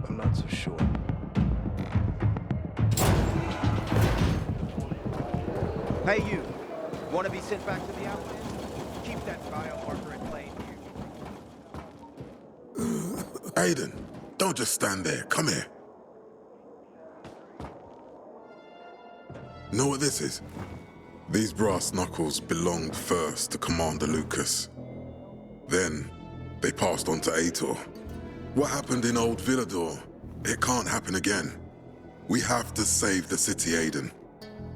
I'm not so sure. Hey, you. Want to be sent back to the outland? Keep that biomarker in plain view. Aiden, don't just stand there. Come here. Know what this is? These brass knuckles belonged first to Commander Lucas. Then, they passed on to Aitor. What happened in Old Villador, it can't happen again. We have to save the city, Aiden.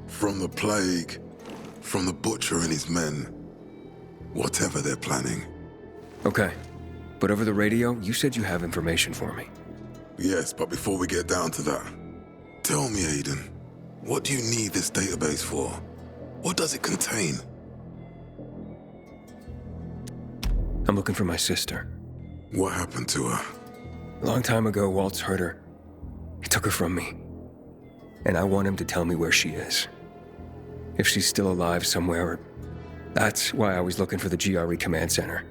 From the plague, from the Butcher and his men. Whatever they're planning. Okay. But over the radio, you said you have information for me. Yes, but before we get down to that, tell me, Aiden, what do you need this database for? What does it contain? I'm looking for my sister. What happened to her? A long time ago, Waltz hurt her. He took her from me. And I want him to tell me where she is. If she's still alive somewhere. That's why I was looking for the GRE command center.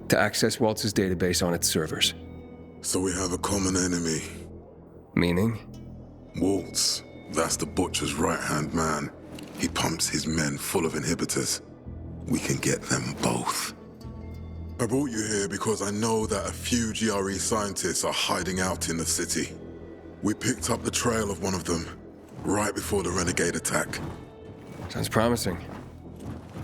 To access Waltz's database on its servers. So we have a common enemy. Meaning? Waltz. That's the Butcher's right-hand man. He pumps his men full of inhibitors. We can get them both. I brought you here because I know that a few GRE scientists are hiding out in the city. We picked up the trail of one of them, right before the Renegade attack. Sounds promising.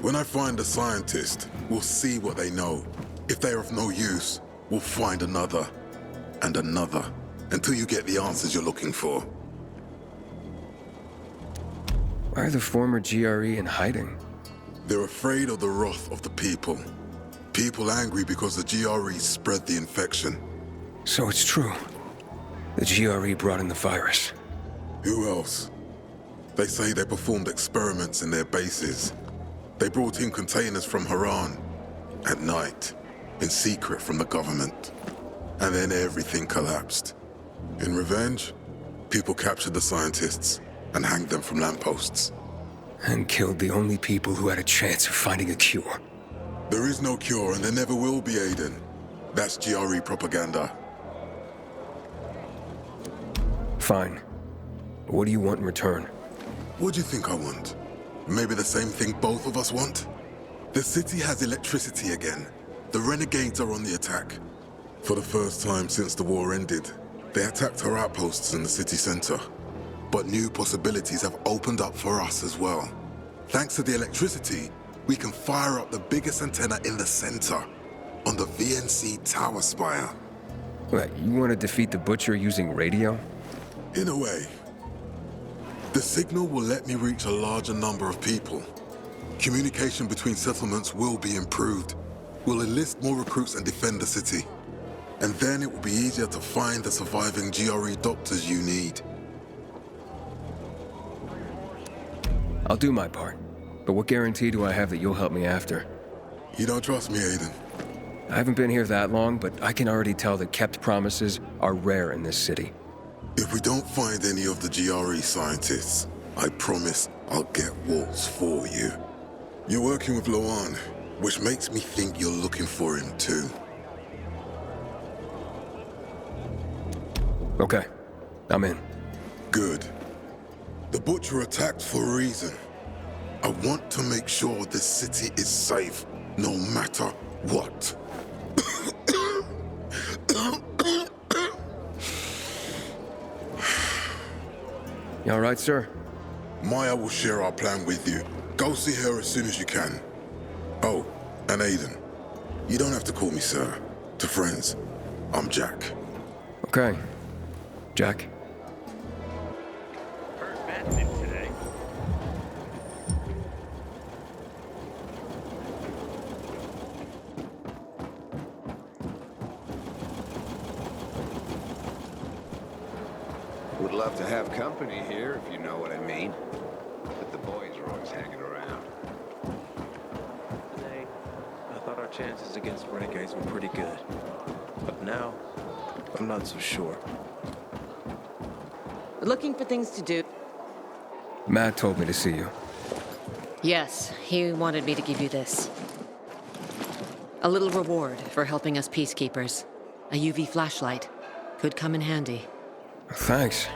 When I find a scientist, we'll see what they know. If they're of no use, we'll find another, and another, until you get the answers you're looking for. Why are the former GRE in hiding? They're afraid of the wrath of the people. People angry because the GRE spread the infection. So it's true. The GRE brought in the virus. Who else? They say they performed experiments in their bases. They brought in containers from Haran at night, in secret from the government. And then everything collapsed. In revenge, people captured the scientists and hanged them from lampposts. And killed the only people who had a chance of finding a cure. There is no cure and there never will be, Aiden. That's GRE propaganda. Fine. But what do you want in return? What do you think I want? Maybe the same thing both of us want? The city has electricity again. The Renegades are on the attack. For the first time since the war ended, they attacked our outposts in the city center. But new possibilities have opened up for us as well. Thanks to the electricity, we can fire up the biggest antenna in the center, on the VNC tower spire. What, you want to defeat the Butcher using radio? In a way. The signal will let me reach a larger number of people. Communication between settlements will be improved. We'll enlist more recruits and defend the city. And then it will be easier to find the surviving GRE doctors you need. I'll do my part. But what guarantee do I have that you'll help me after? You don't trust me, Aiden? I haven't been here that long, but I can already tell that kept promises are rare in this city. If we don't find any of the GRE scientists, I promise I'll get Waltz for you. You're working with Loan, which makes me think you're looking for him too. Okay, I'm in. Good. The Butcher attacked for a reason. I want to make sure this city is safe, no matter what. You all right, sir? Maya will share our plan with you. Go see her as soon as you can. Oh, and Aiden, you don't have to call me sir. To friends, I'm Jack. Okay. Jack? Heard Matt's in today. Would love to have company here, if you know what I mean. But the boys are always hanging around. Today, I thought our chances against Renegades were pretty good. But now, I'm not so sure. Looking for things to do. Matt told me to see you. Yes, he wanted me to give you this. A little reward for helping us peacekeepers. A UV flashlight. Could come in handy. Thanks.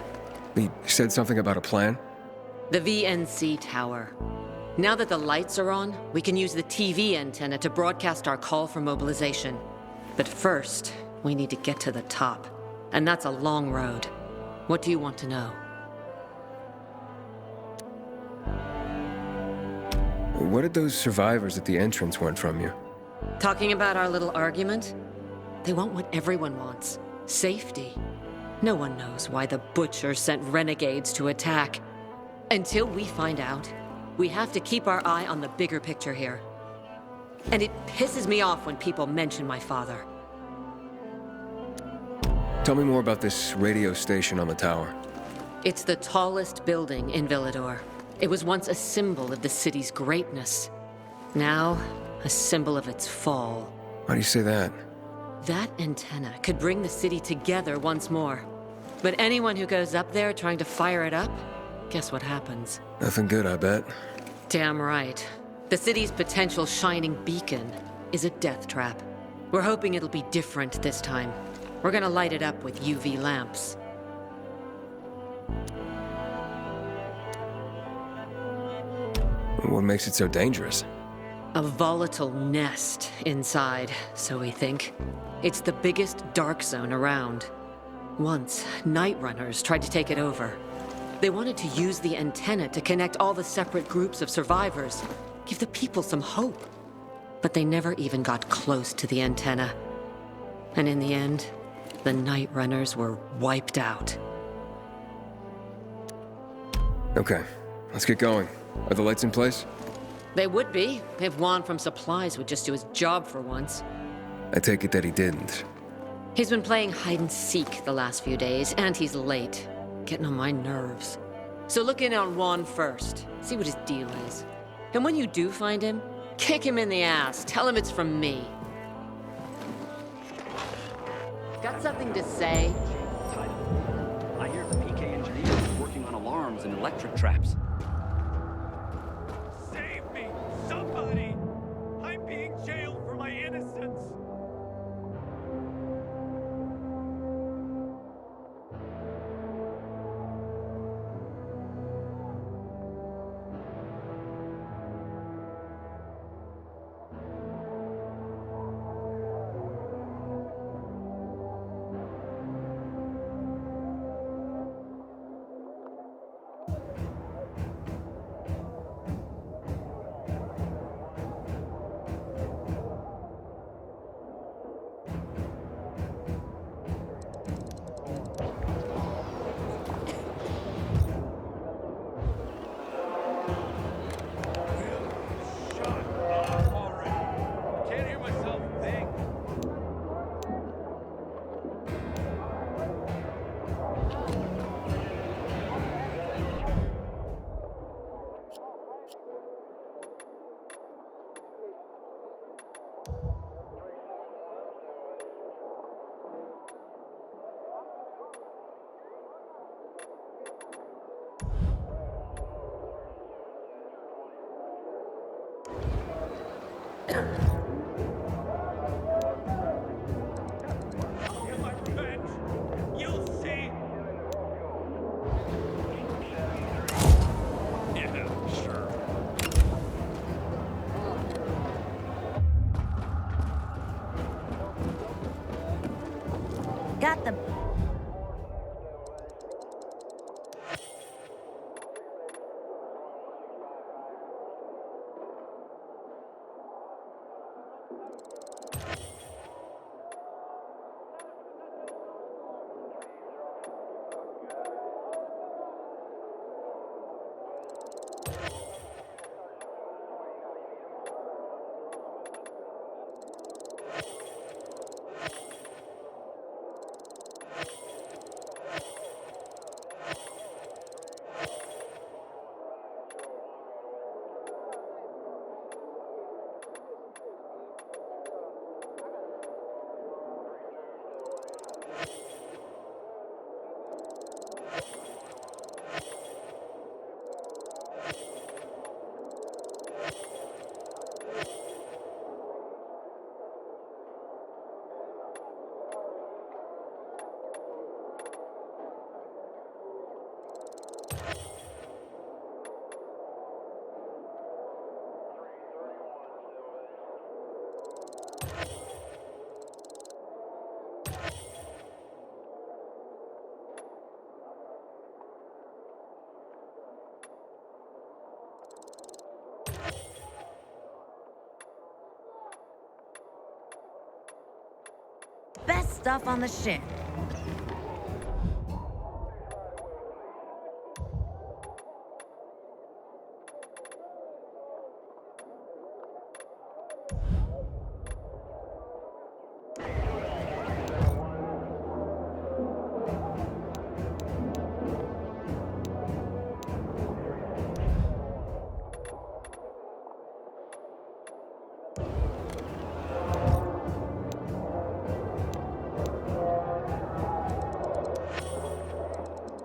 He said something about a plan? The VNC tower. Now that the lights are on, we can use the TV antenna to broadcast our call for mobilization. But first, we need to get to the top. And that's a long road. What do you want to know? What did those survivors at the entrance want from you? Talking about our little argument? They want what everyone wants. Safety. No one knows why the Butcher sent renegades to attack. Until we find out, we have to keep our eye on the bigger picture here. And it pisses me off when people mention my father. Tell me more about this radio station on the tower. It's the tallest building in Villador. It was once a symbol of the city's greatness. Now, a symbol of its fall. Why do you say that? That antenna could bring the city together once more. But anyone who goes up there trying to fire it up, guess what happens? Nothing good, I bet. Damn right. The city's potential shining beacon is a death trap. We're hoping it'll be different this time. We're gonna light it up with UV lamps. What makes it so dangerous? A volatile nest inside, so we think. It's the biggest dark zone around. Once, Night Runners tried to take it over. They wanted to use the antenna to connect all the separate groups of survivors, give the people some hope. But they never even got close to the antenna. And in the end, the Night Runners were wiped out. Okay, let's get going. Are the lights in place? They would be, if Juan from Supplies would just do his job for once. I take it that he didn't. He's been playing hide and seek the last few days, and he's late. Getting on my nerves. So look in on Juan first. See what his deal is. And when you do find him, kick him in the ass. Tell him it's from me. Got something to say? I hear the PK engineer is working on alarms and electric traps. Save me! Somebody! I'm being jailed for my innocence! Get my revenge! You'll see! Yeah, sure. Got them. stuff on the shin.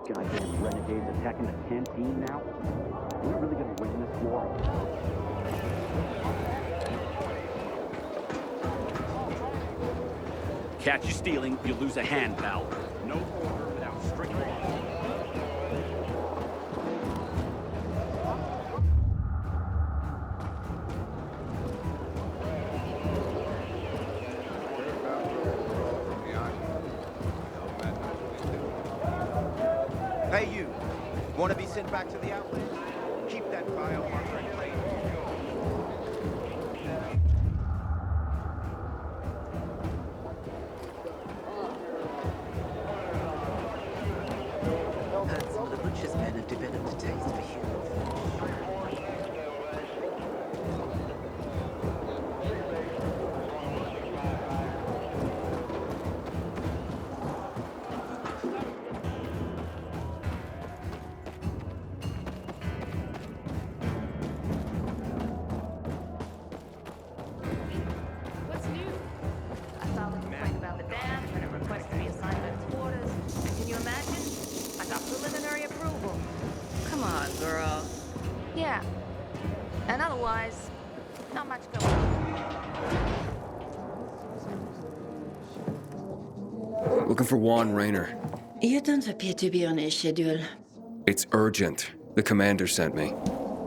Goddamn renegades attacking the canteen now? Are we really gonna win this war? Catch you stealing, you lose a hand, pal. No order without strict law. Hey, you. Want to be sent back to the outlet? Keep that biomarker in place. Heard some of the butcher's men have developed a taste for human What's new? I filed a complaint about the dam and a request to reassign men's quarters. And can you imagine? I got preliminary approval. Come on, girl. Yeah. And otherwise, not much going on. Looking for Juan Raynor. You don't appear to be on a schedule. It's urgent. The commander sent me.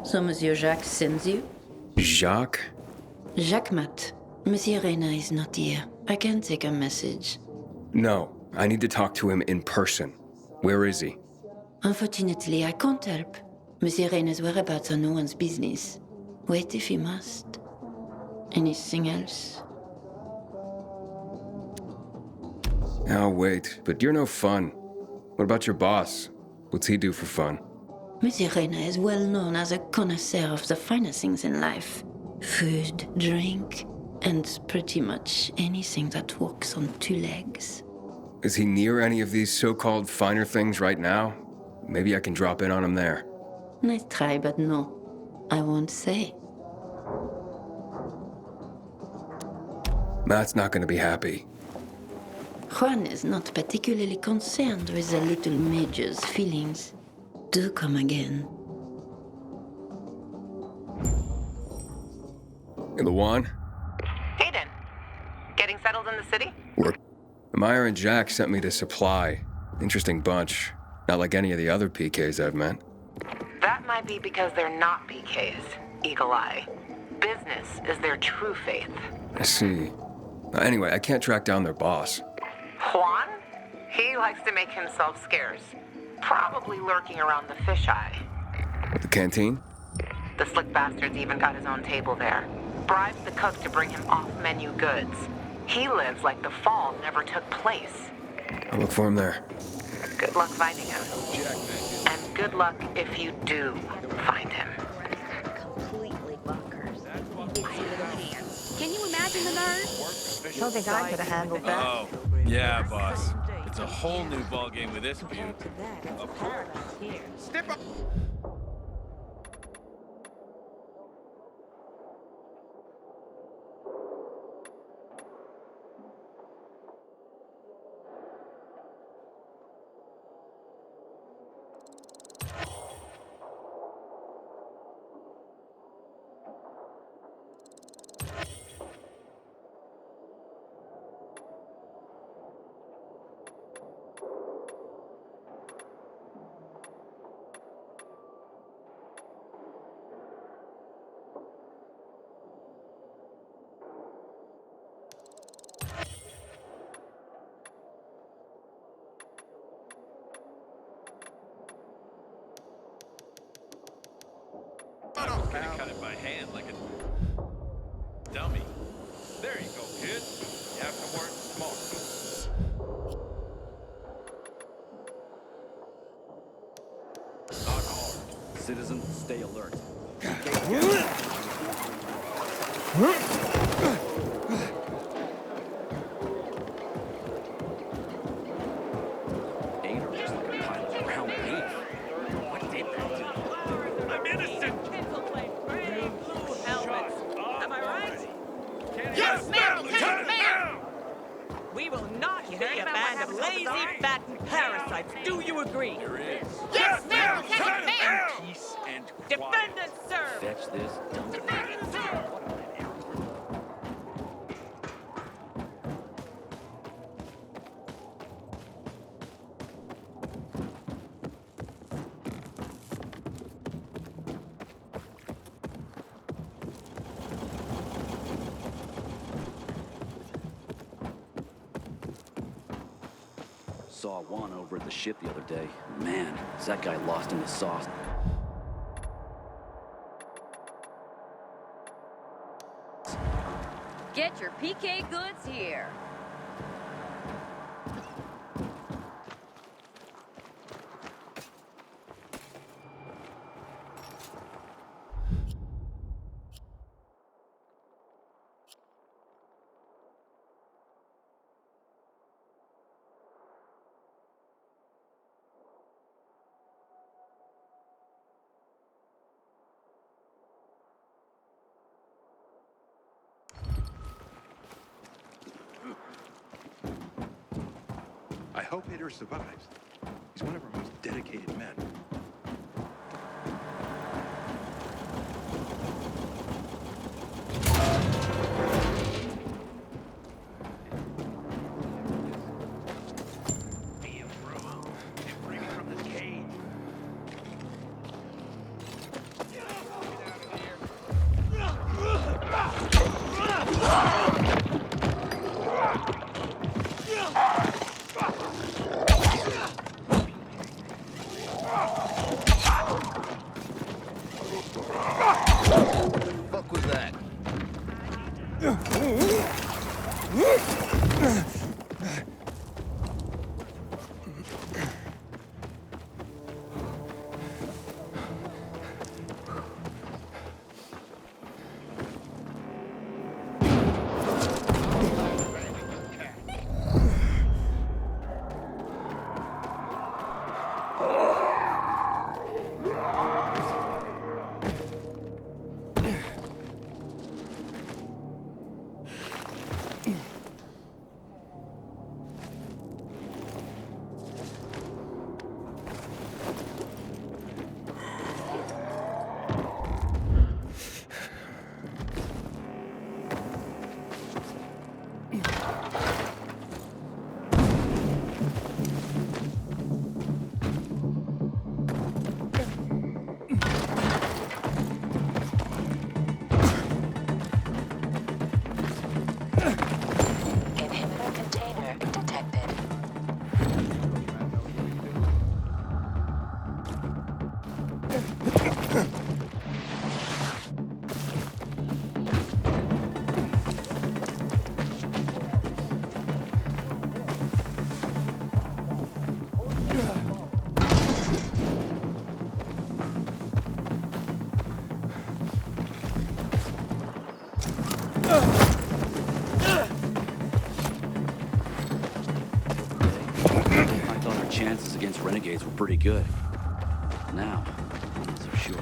So Monsieur Jacques sends you? Jacques? Jacques Mat. Monsieur Reyna is not here. I can take a message. No, I need to talk to him in person. Where is he? Unfortunately, I can't help. Monsieur Reyna's whereabouts are no one's business. Wait if you must. Anything else? I'll wait, but you're no fun. What about your boss? What's he do for fun? Monsieur Reyna is well known as a connoisseur of the finer things in life. Food, drink, and pretty much anything that walks on two legs. Is he near any of these so-called finer things right now? Maybe I can drop in on him there. Nice try, but no. I won't say. Matt's not gonna be happy. Juan is not particularly concerned with the little major's feelings. Do come again. The Juan? Hayden, getting settled in the city? Work. Meyer and Jack sent me to Supply. Interesting bunch. Not like any of the other PKs I've met. That might be because they're not PKs, Eagle Eye. Business is their true faith. I see. Anyway, I can't track down their boss. Juan? He likes to make himself scarce. Probably lurking around the fisheye. The canteen? The slick bastard's even got his own table there. Bribes the cook to bring him off-menu goods. He lives like the fall never took place. I'll look for him there. Good luck finding him. And good luck if you do find him. Completely bonkers. It's in the hands. Can you imagine the nerve? Don't think I could have handled that. Oh, yeah, boss. It's a whole new ballgame with this beaut. Of course. Step up! I was gonna cut it by hand like a dummy. There you go, kid. You have to work smart. Citizens, stay alert. Ate her just like a pile of ground beef. What did that do? I'm innocent! Blue helmets. Am I right? Yes, ma'am! Lieutenant, ma'am! We will not You be heard a about band what of happens lazy, on the side? fattened parasites. Do you agree? There is. Yes, ma'am! Lieutenant, ma'am! Peace and quiet. Defendants serve. Fetch this dump. Saw one over at the ship the other day. Man, is that guy lost in the sauce. Get your PK goods here. I hope Hader survives. He's one of our most dedicated men. Free me from this cage. Fuck was that? Inhibitor container detected. I thought our chances against renegades were pretty good. Now, I'm not so sure.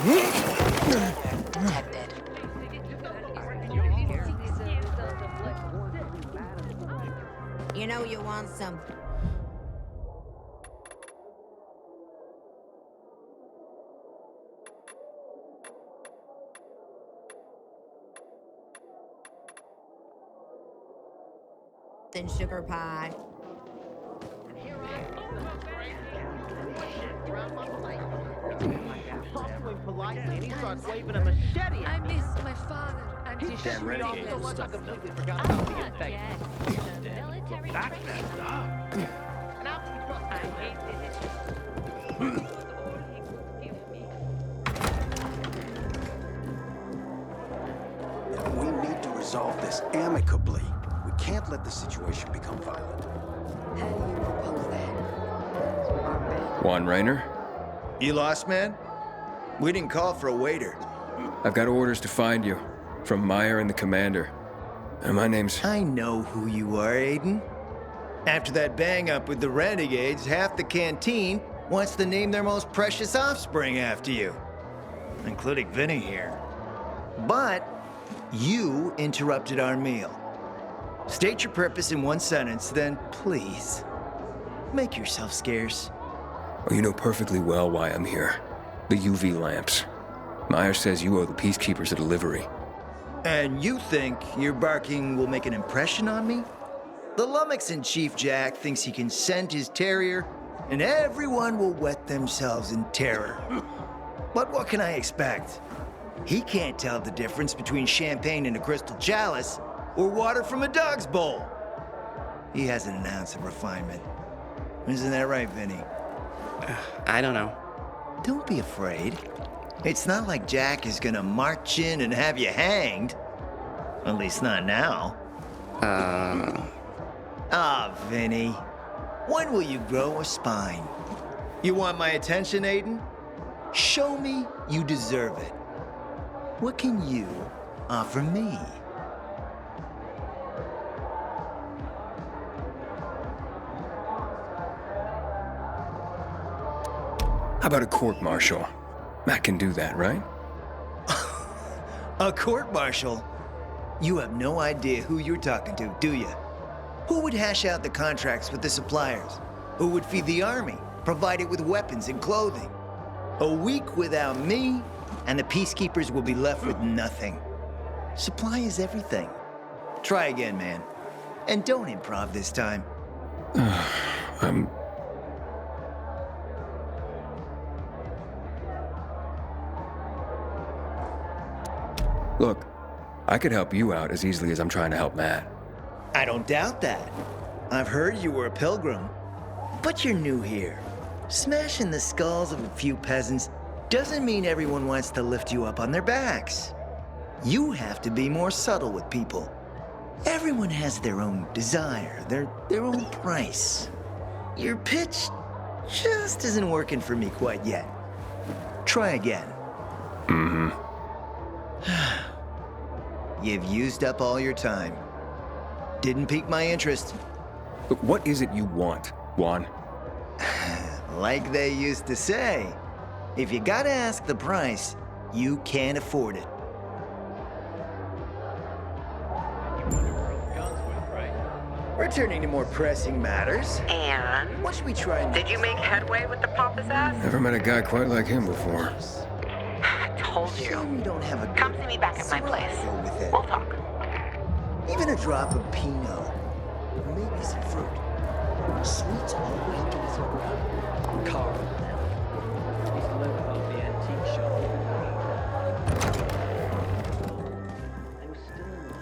Detected. You know you want some. Than sugar pie. And he starts waving a machete. I miss my father and his Damn renegade shooting. stuff. I completely forgot about the infection. That's messed up. And how can you trust I hated it. We need to resolve this amicably. We can't let the situation become violent. How do you propose that? Juan Raynor? You lost, man? We didn't call for a waiter. I've got orders to find you. From Meyer and the commander. And my name's... I know who you are, Aiden. After that bang-up with the Renegades, half the canteen wants to name their most precious offspring after you. Including Vinny here. But you interrupted our meal. State your purpose in one sentence, then please, make yourself scarce. Oh, you know perfectly well why I'm here. The UV lamps. Meyer says you owe the Peacekeepers a delivery. And you think your barking will make an impression on me? The lummoxan Chief Jack thinks he can scent his terrier, and everyone will wet themselves in terror. But what can I expect? He can't tell the difference between champagne in a crystal chalice or water from a dog's bowl. He hasn't an ounce of refinement. Isn't that right, Vinny? I don't know. Don't be afraid. It's not like Jack is gonna march in and have you hanged. At least not now. Ah, Vinny. When will you grow a spine? You want my attention, Aiden? Show me you deserve it. What can you offer me? How about a court-martial? Matt can do that, right? A court-martial? You have no idea who you're talking to, do you? Who would hash out the contracts with the suppliers? Who would feed the army, provide it with weapons and clothing? A week without me, and the Peacekeepers will be left with nothing. Supply is everything. Try again, man. And don't improv this time. Look, I could help you out as easily as I'm trying to help Matt. I don't doubt that. I've heard you were a pilgrim. But you're new here. Smashing the skulls of a few peasants doesn't mean everyone wants to lift you up on their backs. You have to be more subtle with people. Everyone has their own desire, their own price. Your pitch just isn't working for me quite yet. Try again. Mm-hmm. You've used up all your time. Didn't pique my interest. But what is it you want, Juan? Like they used to say, if you gotta ask the price, you can't afford it. Returning to more pressing matters. And? What should we try next? Did you make headway with the pompous ass? Never met a guy quite like him before. I told you. We don't have a Come see me back at my place. We'll talk. Even a drop of Pinot. Maybe some fruit. Sweets always give us a Carl. He's the logo of the antique shop. They were still alive.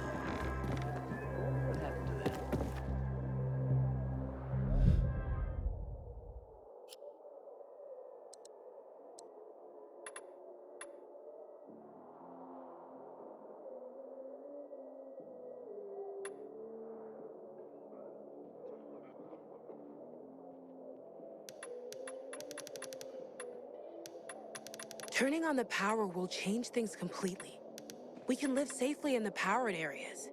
What happened to them? Turning on the power will change things completely. We can live safely in the powered areas.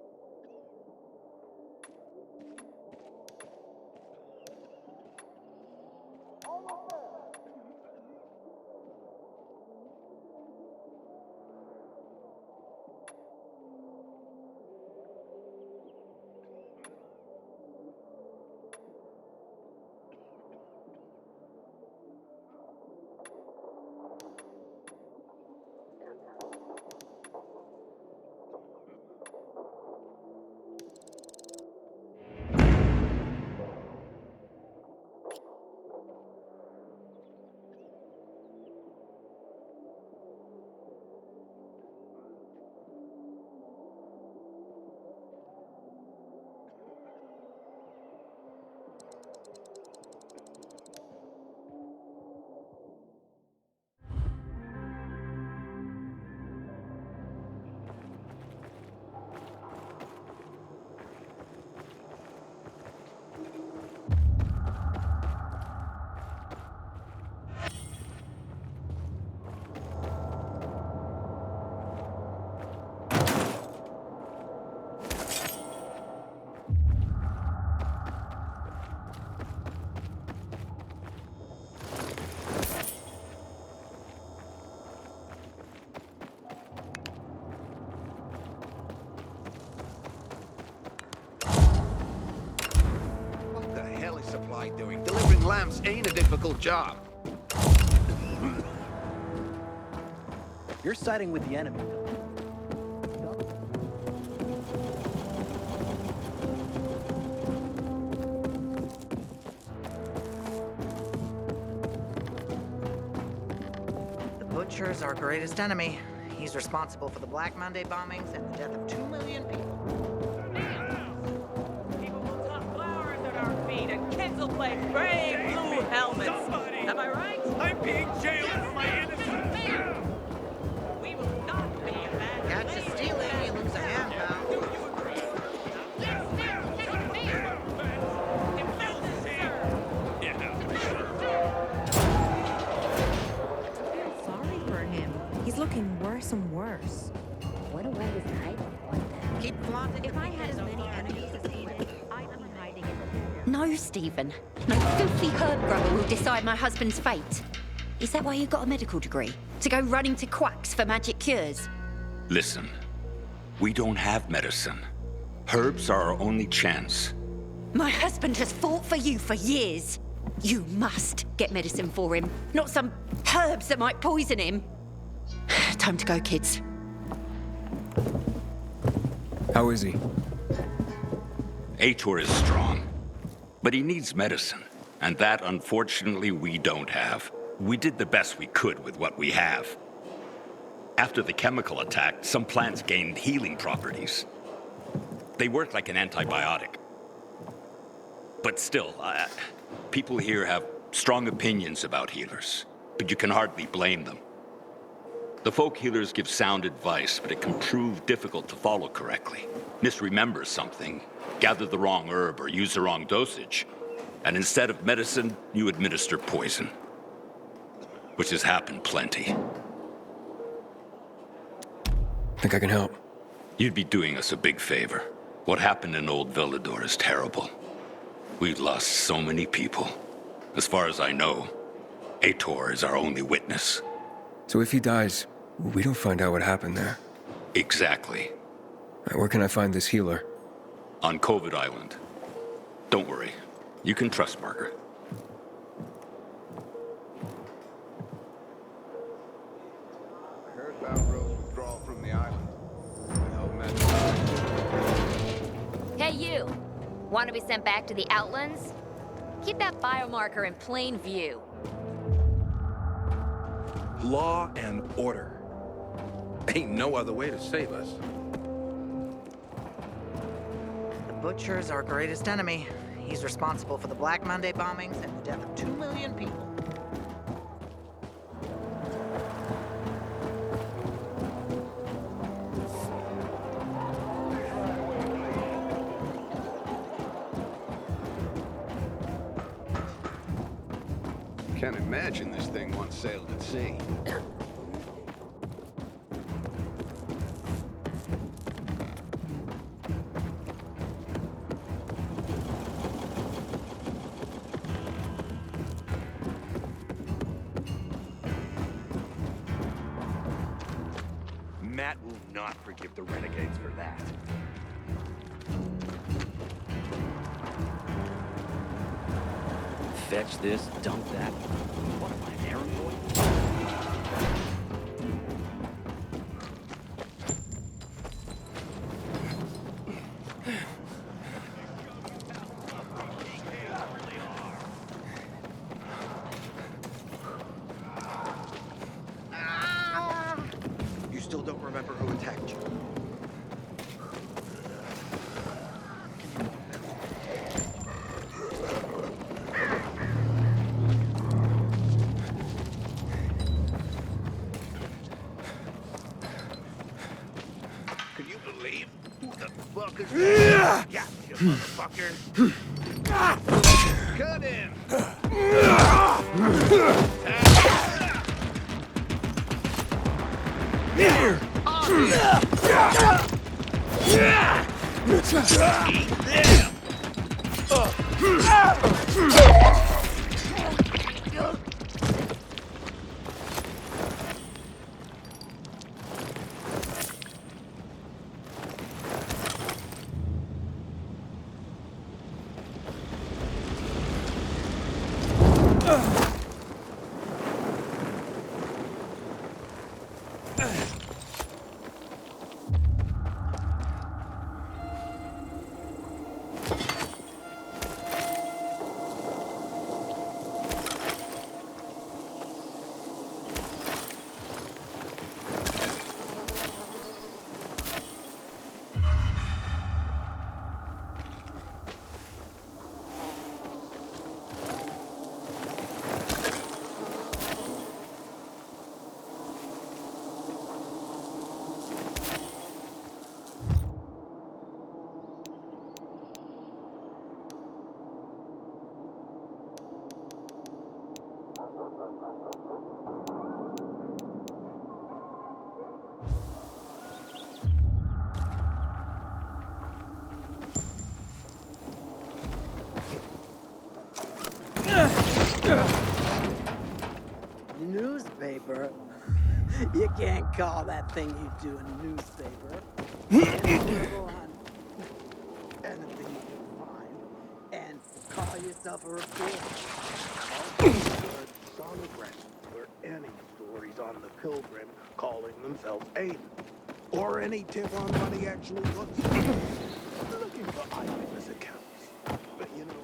clamps ain't a difficult job. You're siding with the enemy. The Butcher's our greatest enemy. He's responsible for the Black Monday bombings and the death of 2 million people. People will toss flowers at our feet and kids will play brave blue helmets. Am I right? I'm being jailed for my innocence. We will not be abandoned. Catch you stealing, you lose a hand, pal. Sorry for him. He's looking worse and worse. What a way to hide. Keep flaunting. If I had as many enemies as Edith, I'd be hiding in the No, Stephen. No filthy herb grower will decide my husband's fate. Is that why you got a medical degree? To go running to quacks for magic cures? Listen, we don't have medicine. Herbs are our only chance. My husband has fought for you for years. You must get medicine for him, not some herbs that might poison him. Time to go, kids. How is he? Ator is strong, but he needs medicine, and that, unfortunately, we don't have. We did the best we could with what we have. After the chemical attack, some plants gained healing properties. They work like an antibiotic. But still, people here have strong opinions about healers, but you can hardly blame them. The folk healers give sound advice, but it can prove difficult to follow correctly. Misremember something, gather the wrong herb, or use the wrong dosage, and instead of medicine, you administer poison. Which has happened plenty. Think I can help? You'd be doing us a big favor. What happened in Old Villador is terrible. We've lost so many people. As far as I know, Ator is our only witness. So if he dies, we don't find out what happened there. Exactly. Where can I find this healer? On COVID Island. Don't worry. You can trust Margaret. I heard about Rose withdrawal from the island. I hope Matt. Hey, you! Want to be sent back to the Outlands? Keep that biomarker in plain view. Law and order. Ain't no other way to save us. The Butcher's our greatest enemy. He's responsible for the Black Monday bombings and the death of 2 million people. Can't imagine this thing once sailed at sea. Matt will not forgive the renegades for that. Fetch this, dump that. What am I, an errand boy? You still don't remember who attacked you. Can you believe who the fuck is that? Yeah, you motherfucker. Cut him! newspaper. You can't call that thing you do a newspaper. Scribble on anything you can find and call yourself a reporter. Sonograms where any stories on the Pilgrim calling themselves Aiden. Or any tip on what he actually looks like. Looking for eyewitness accounts. But you know,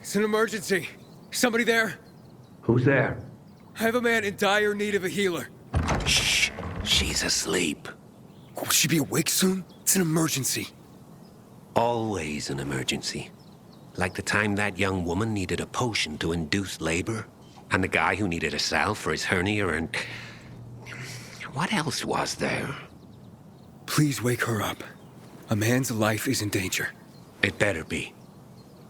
It's an emergency. Somebody there? Who's there? I have a man in dire need of a healer. Shh. She's asleep. Will she be awake soon? It's an emergency. Always an emergency. Like the time that young woman needed a potion to induce labor, and the guy who needed a salve for his hernia, and... what else was there? Please wake her up. A man's life is in danger. It better be.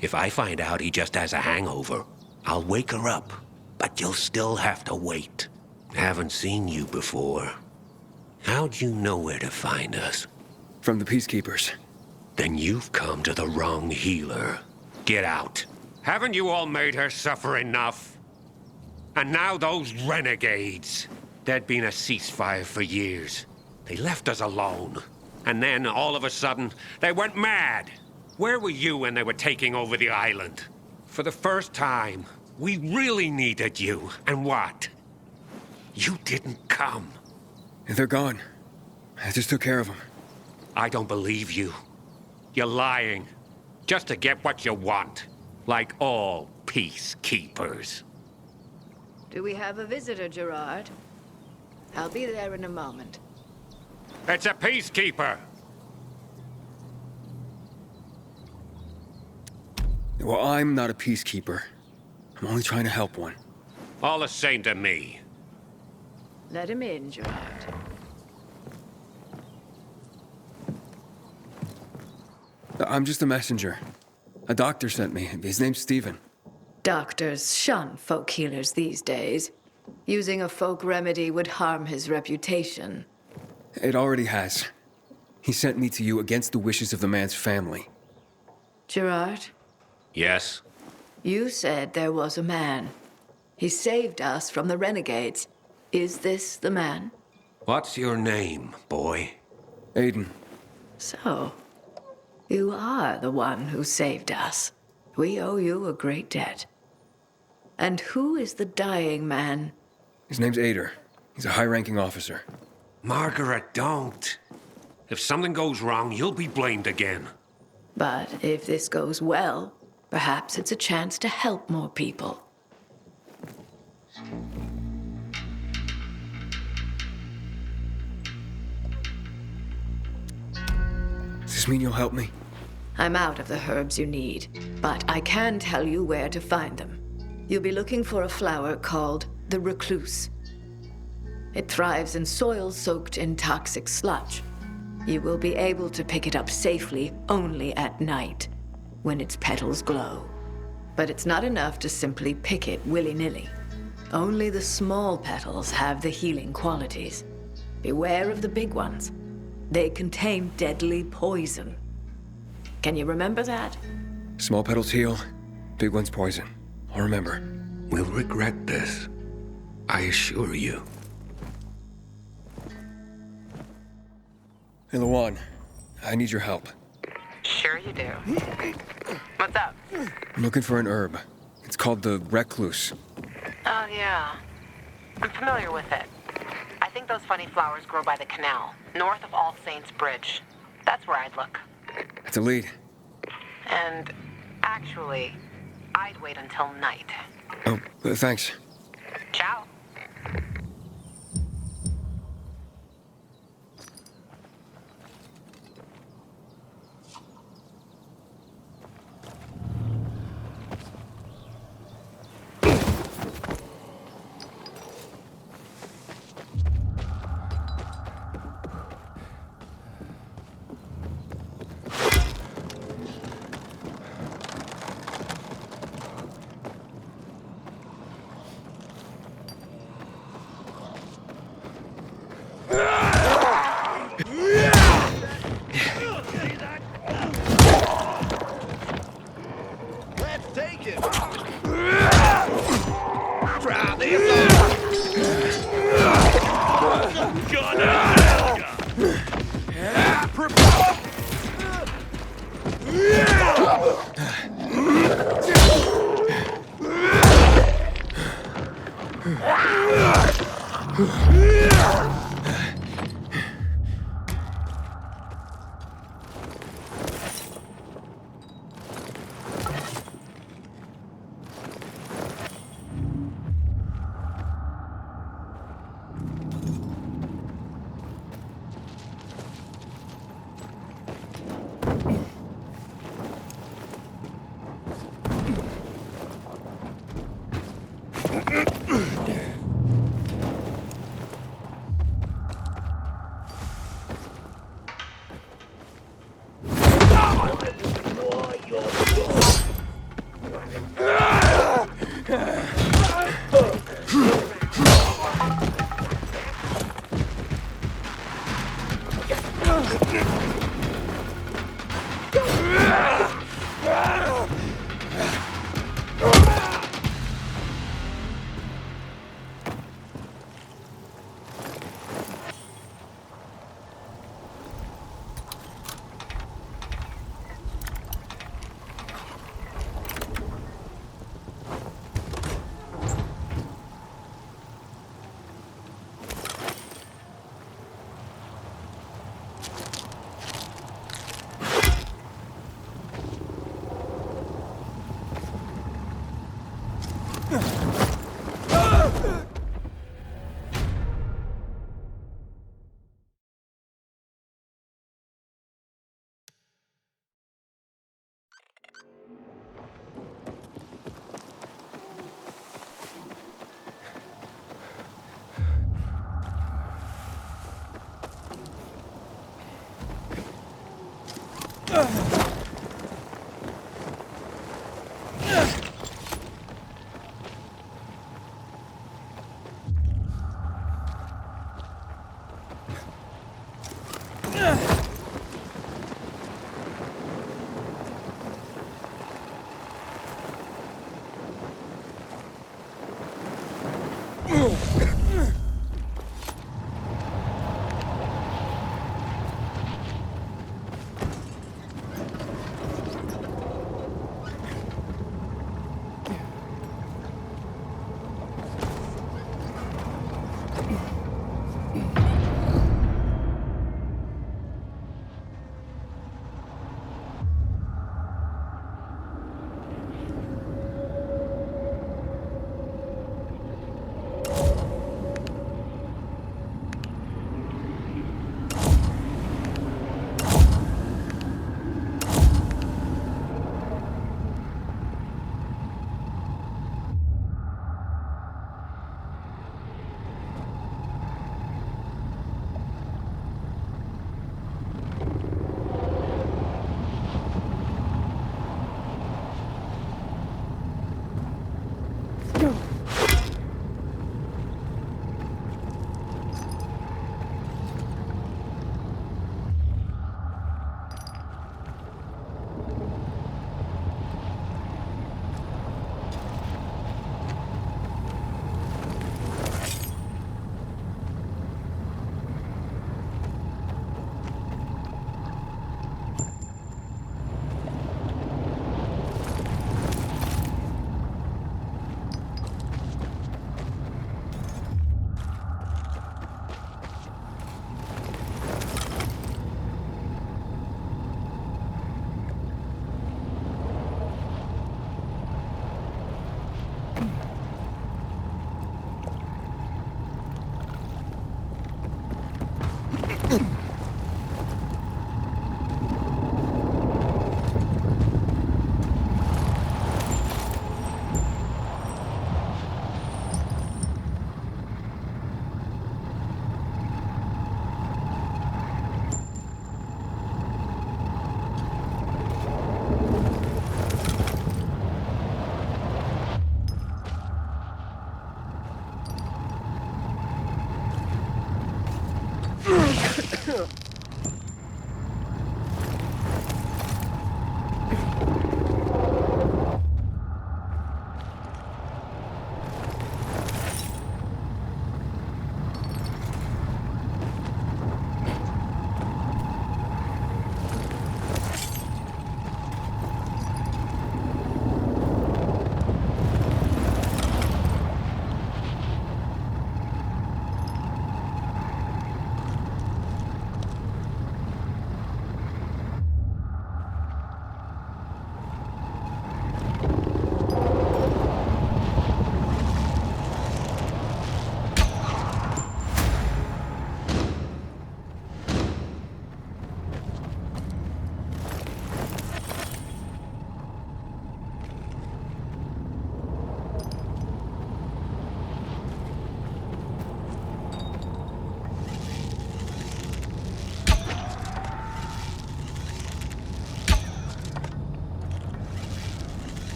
If I find out he just has a hangover, I'll wake her up. But you'll still have to wait. Haven't seen you before. How'd you know where to find us? From the Peacekeepers. Then you've come to the wrong healer. Get out. Haven't you all made her suffer enough? And now those renegades. There'd been a ceasefire for years. They left us alone. And then, all of a sudden, they went mad. Where were you when they were taking over the island? For the first time, we really needed you. And what? You didn't come. They're gone. I just took care of them. I don't believe you. You're lying. Just to get what you want. Like all peacekeepers. Do we have a visitor, Gerard? I'll be there in a moment. It's a peacekeeper. Well, I'm not a peacekeeper. I'm only trying to help one. All the same to me. Let him in, Gerard. I'm just a messenger. A doctor sent me. His name's Stephen. Doctors shun folk healers these days. Using a folk remedy would harm his reputation. It already has. He sent me to you against the wishes of the man's family. Gerard, Yes? you said there was a man. He saved us from the renegades. Is this the man? What's your name, boy? Aiden. So, you are the one who saved us. We owe you a great debt. And who is the dying man? His name's Ader. He's a high-ranking officer. Margaret, don't. If something goes wrong, you'll be blamed again. But if this goes well, perhaps it's a chance to help more people. Does this mean you'll help me? I'm out of the herbs you need, but I can tell you where to find them. You'll be looking for a flower called the recluse. It thrives in soil soaked in toxic sludge. You will be able to pick it up safely only at night, when its petals glow. But it's not enough to simply pick it willy-nilly. Only the small petals have the healing qualities. Beware of the big ones. They contain deadly poison. Can you remember that? Small petals heal, big ones poison. I'll remember. We'll regret this. I assure you. Hey, Lawan, I need your help. Sure you do. What's up? I'm looking for an herb. It's called the recluse. Oh, yeah. I'm familiar with it. I think those funny flowers grow by the canal, north of All Saints Bridge. That's where I'd look. That's a lead. And actually, I'd wait until night. Oh, thanks. Ciao. Let's take it. Try this on.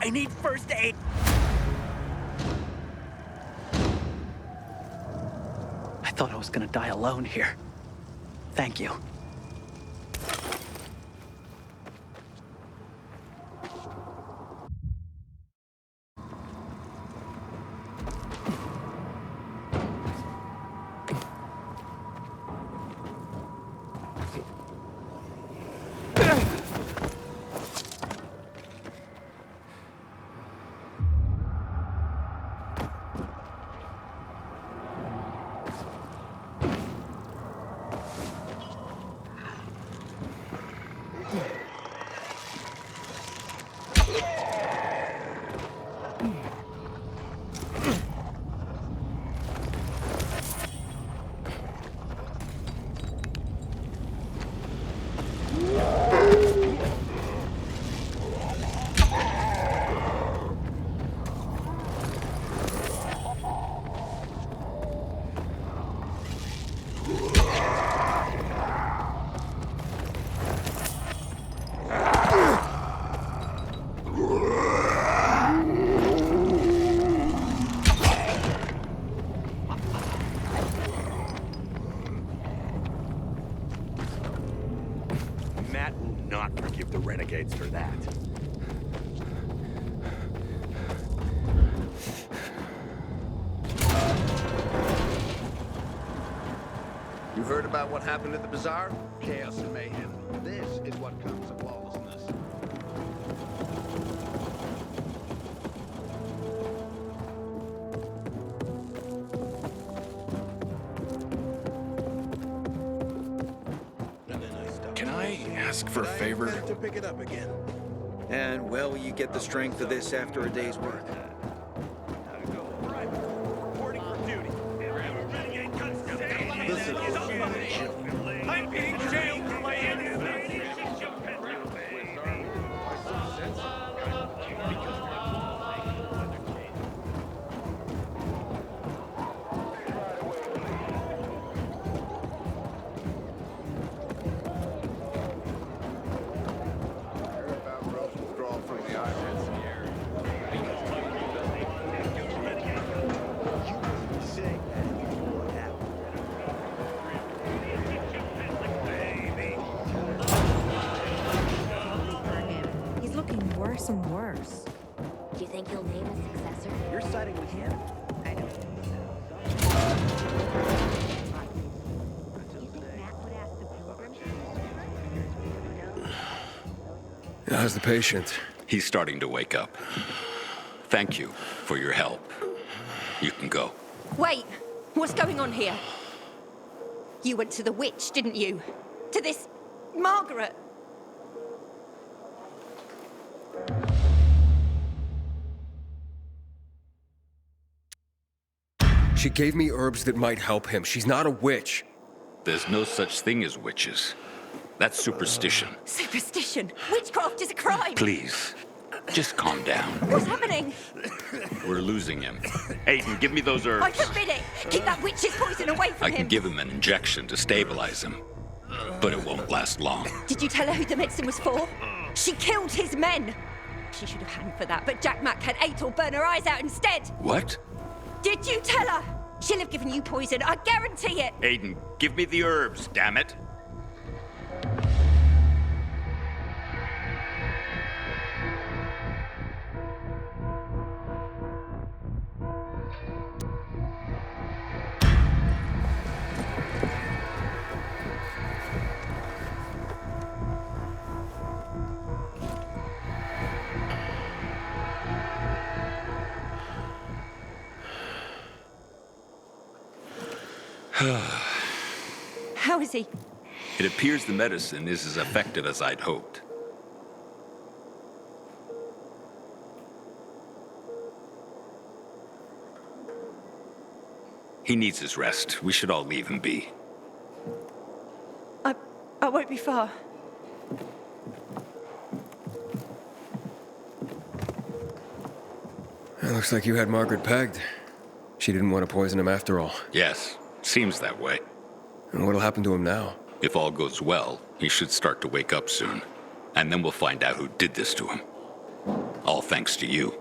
I need first aid. I thought I was gonna die alone here. Thank you. renegades for that. You heard about what happened at the bazaar? Chaos and mayhem. This is what comes of lawlessness. Can I ask for a favor? To pick it up again. And where will you get the strength for this after a day's work? Reporting for duty. Renegade constable. Listen, I'm being jailed for my innocence. He's looking worse and worse. Do you think he'll name his successor? You're siding with him? I don't think How's the patient? He's starting to wake up. Thank you for your help. You can go. Wait! What's going on here? You went to the witch, didn't you? To this Margaret? She gave me herbs that might help him. She's not a witch. There's no such thing as witches. That's superstition. Superstition! Witchcraft is a crime! Please, just calm down. What's happening? We're losing him. Aiden, give me those herbs. I forbid it! Keep that witch's poison away from I him! can give him an injection to stabilize him, but it won't last long. Did you tell her who the medicine was for? She killed his men! She should have hanged for that, but Jack Mack had Atel burn her eyes out instead! What? Did you tell her? She'll have given you poison, I guarantee it! Aiden, give me the herbs, damn it. How is he? It appears the medicine is as effective as I'd hoped. He needs his rest. We should all leave him be. I won't be far. It looks like you had Margaret pegged. She didn't want to poison him after all. Yes, seems that way. And what'll happen to him now? If all goes well, he should start to wake up soon. And then we'll find out who did this to him. All thanks to you.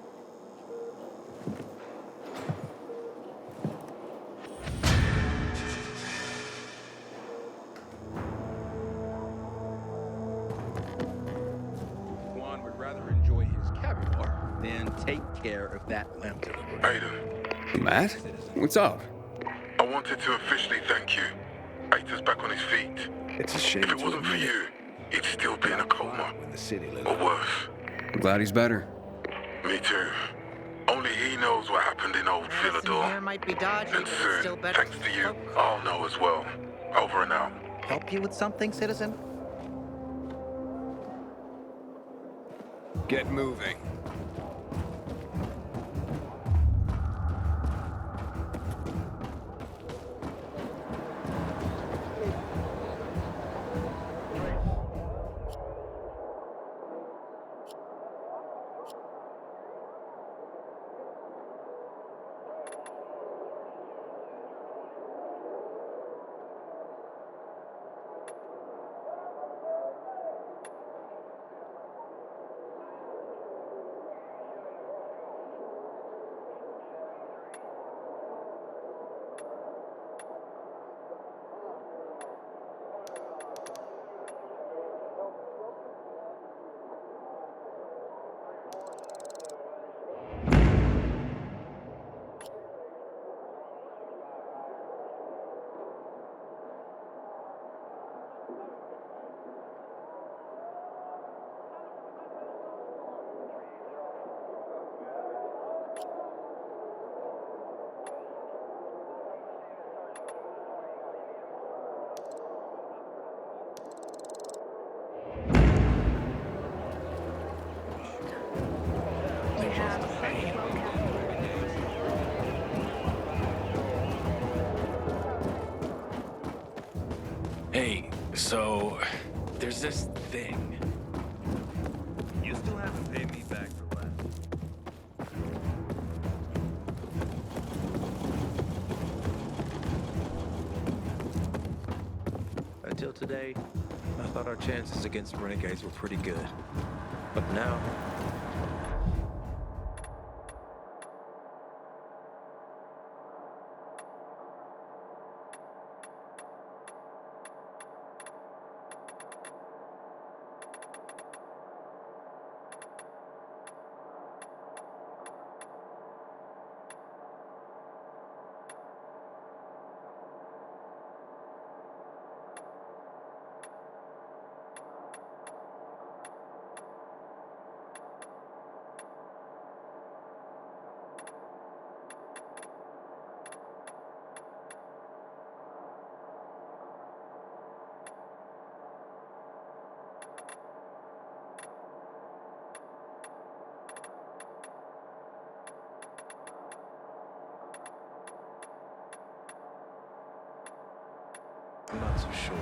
Juan would rather enjoy his caviar than take care of that lamp. Aiden, Matt? What's up? I wanted to officially thank you. Aita's back on his feet. It's a shame If it wasn't for you, he'd still be in a coma. in the city. Or worse. I'm glad he's better. Me too. Only he knows what happened in old Villador. might be dodgy, And soon, thanks to you, I'll know as well. Over and out. Help you with something, citizen? Get moving. So, there's this thing. You still haven't paid me back for last. Until today, I thought our chances against renegades were pretty good. But now, I'm not so sure.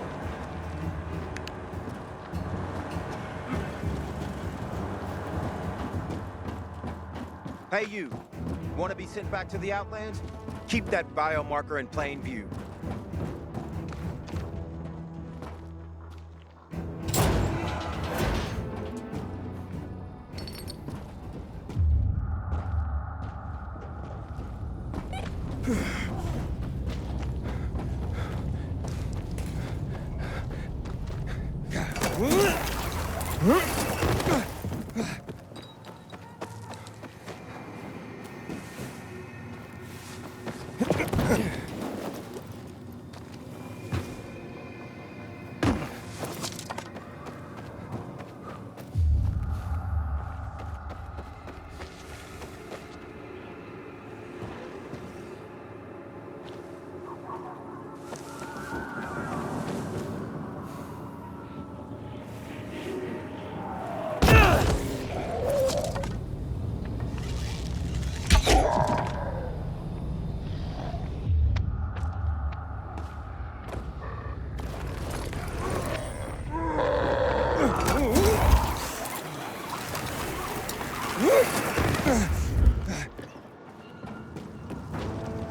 Hey, you. Want to be sent back to the Outlands? Keep that biomarker in plain view.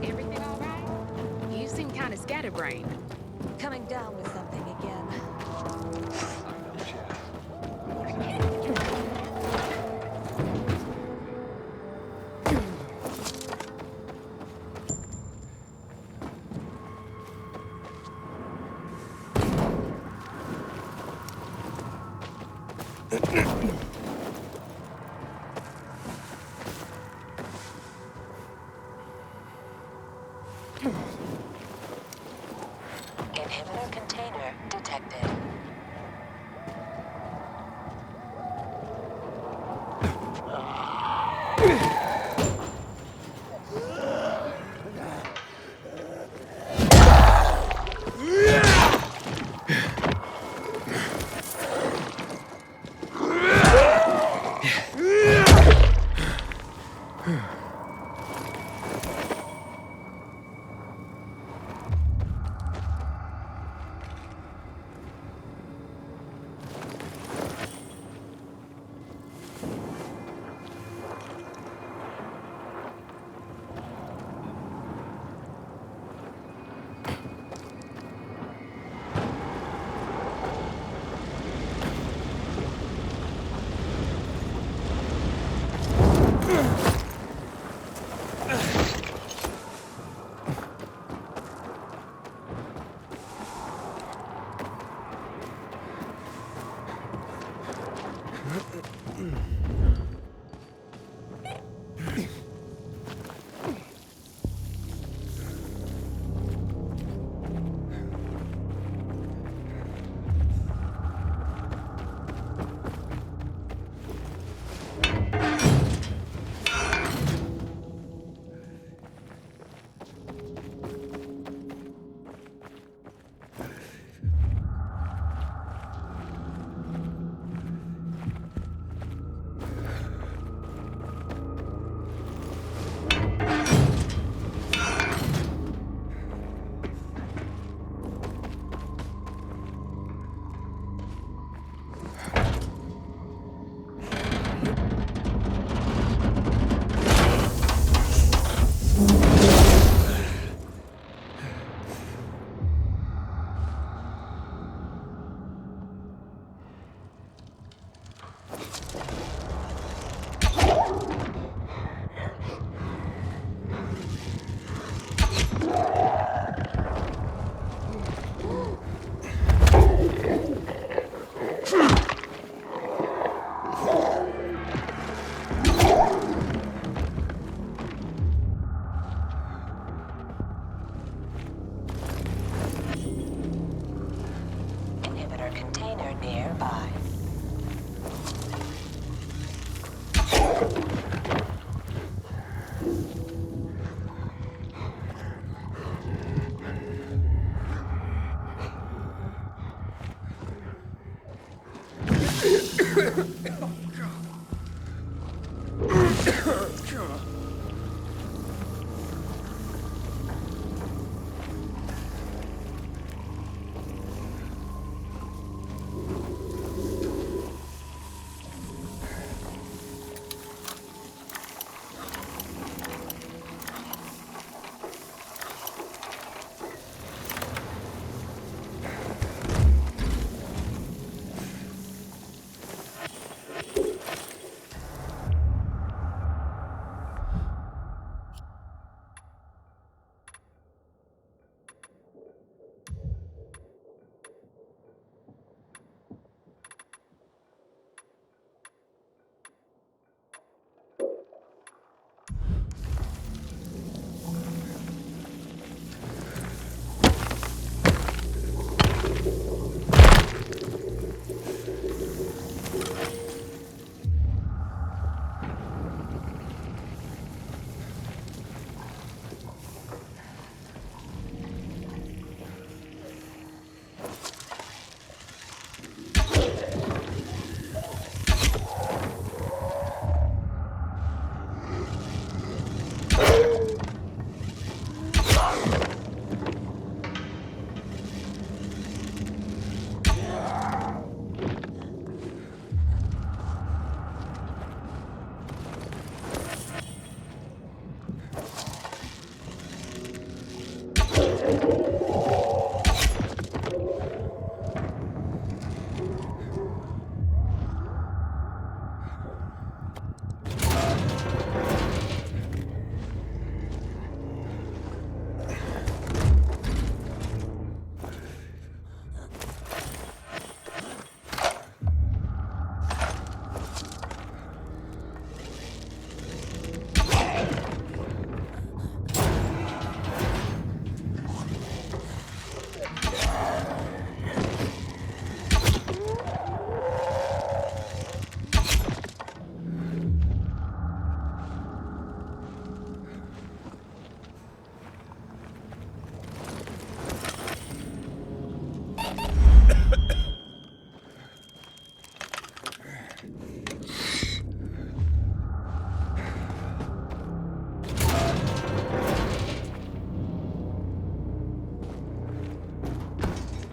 Everything all right? You seem kind of scatterbrained. Coming down with something again. Inhibitor container detected.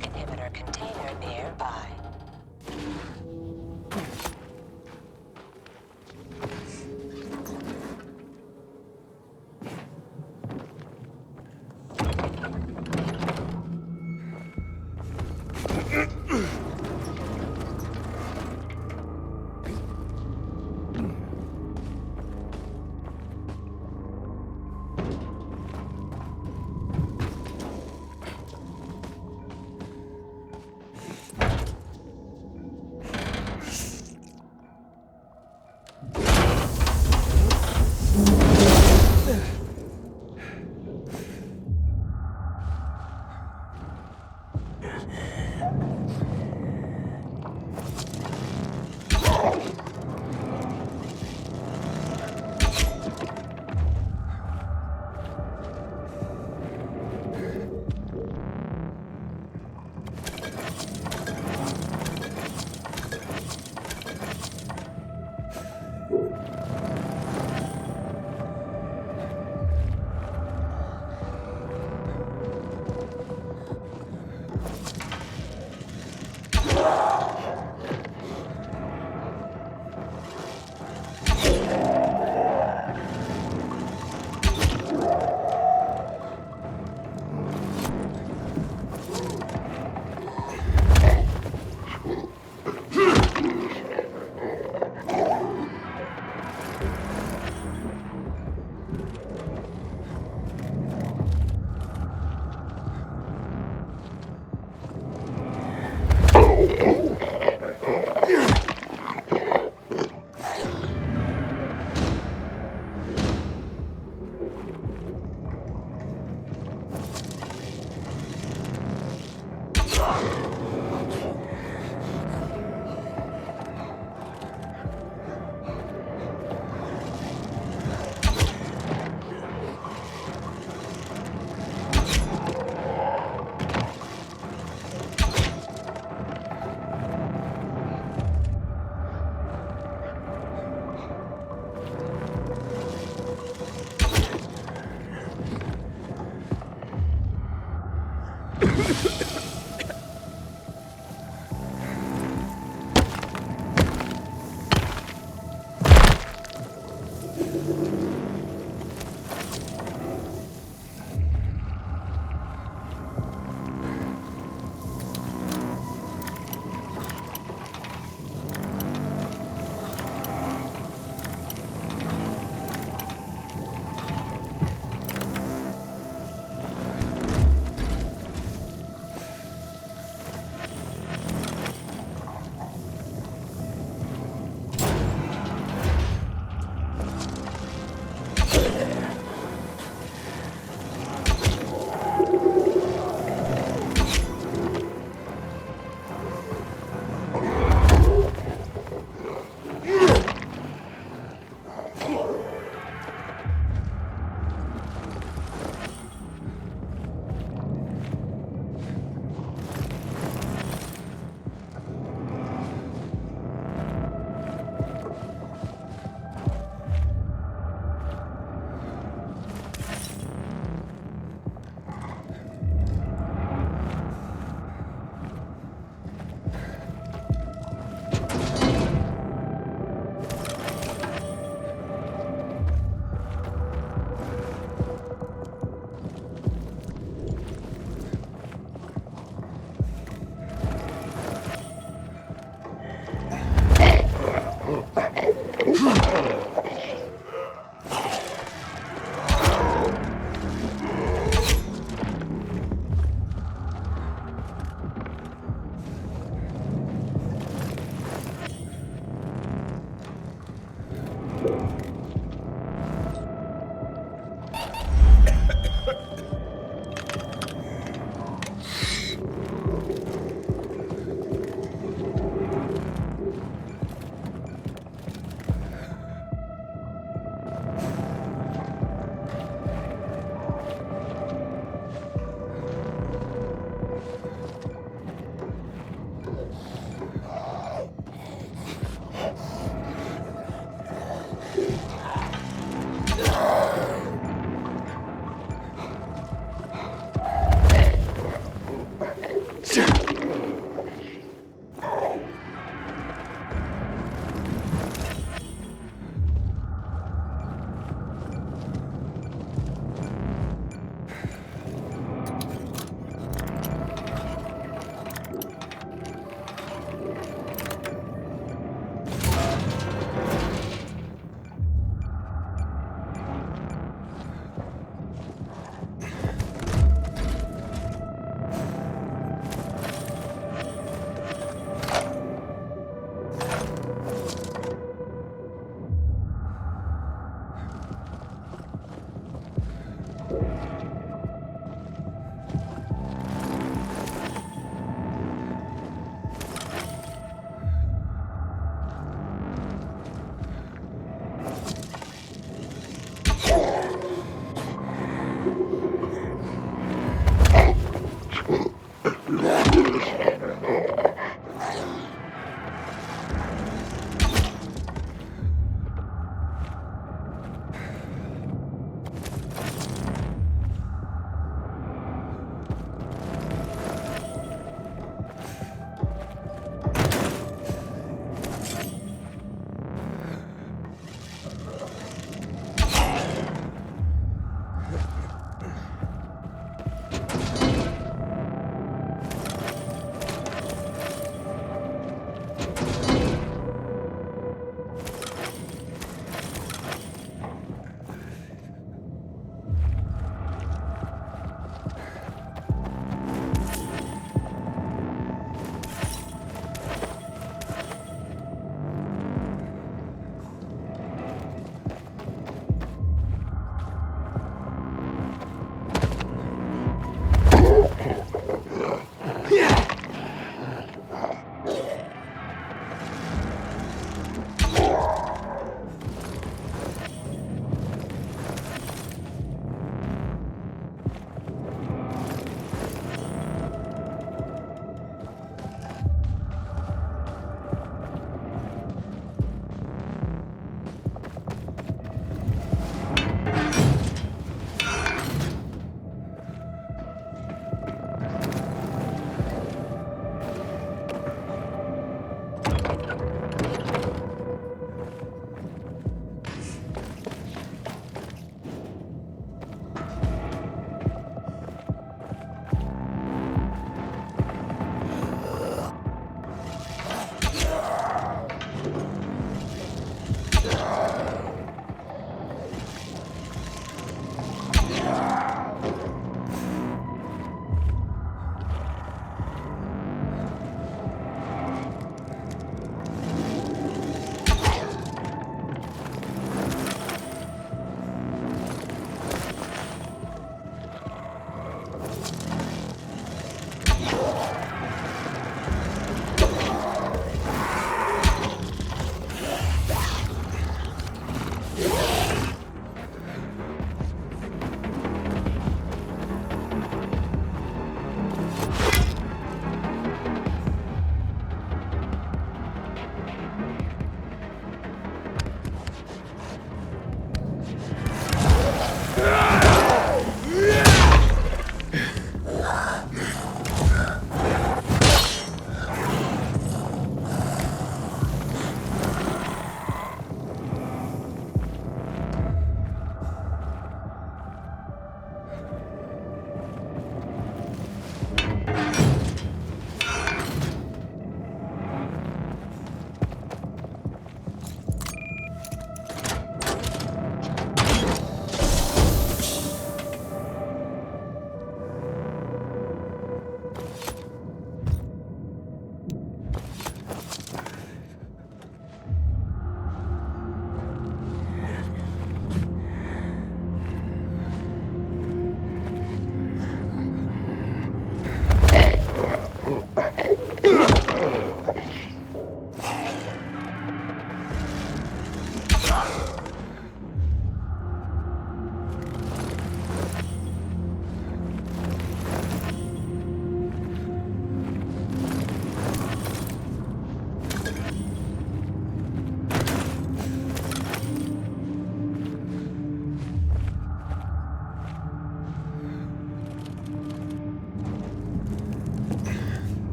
Inhibitor container nearby.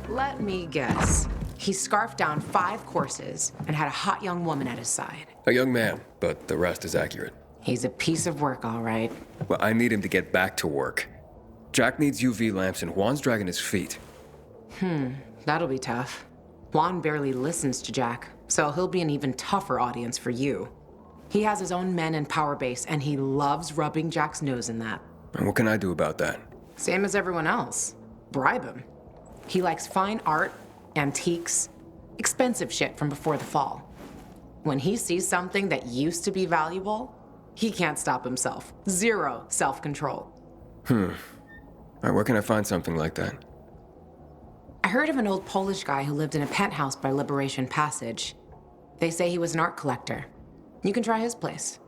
Let me guess. He scarfed down 5 courses and had a hot young woman at his side. A young man, but the rest is accurate. He's a piece of work, all right. Well, I need him to get back to work. Jack needs UV lamps and Juan's dragging his feet. That'll be tough. Juan barely listens to Jack, so he'll be an even tougher audience for you. He has his own men and power base, and he loves rubbing Jack's nose in that. And what can I do about that? Same as everyone else. Bribe him. He likes fine art, antiques, expensive shit from before the fall. When he sees something that used to be valuable, he can't stop himself. 0 self-control. All right, where can I find something like that? I heard of an old Polish guy who lived in a penthouse by Liberation Passage. They say he was an art collector. You can try his place.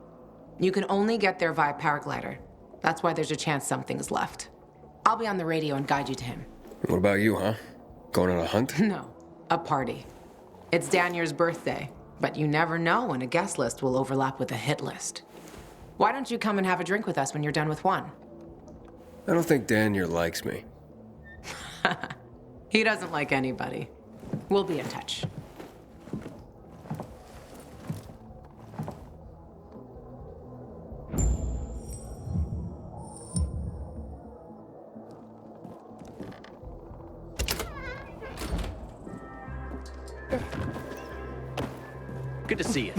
You can only get there via paraglider. That's why there's a chance something's left. I'll be on the radio and guide you to him. What about you, huh? Going on a hunt? No, a party. It's Danier's birthday, but you never know when a guest list will overlap with a hit list. Why don't you come and have a drink with us when you're done with one? I don't think Danier likes me. He doesn't like anybody. We'll be in touch. Good to see you.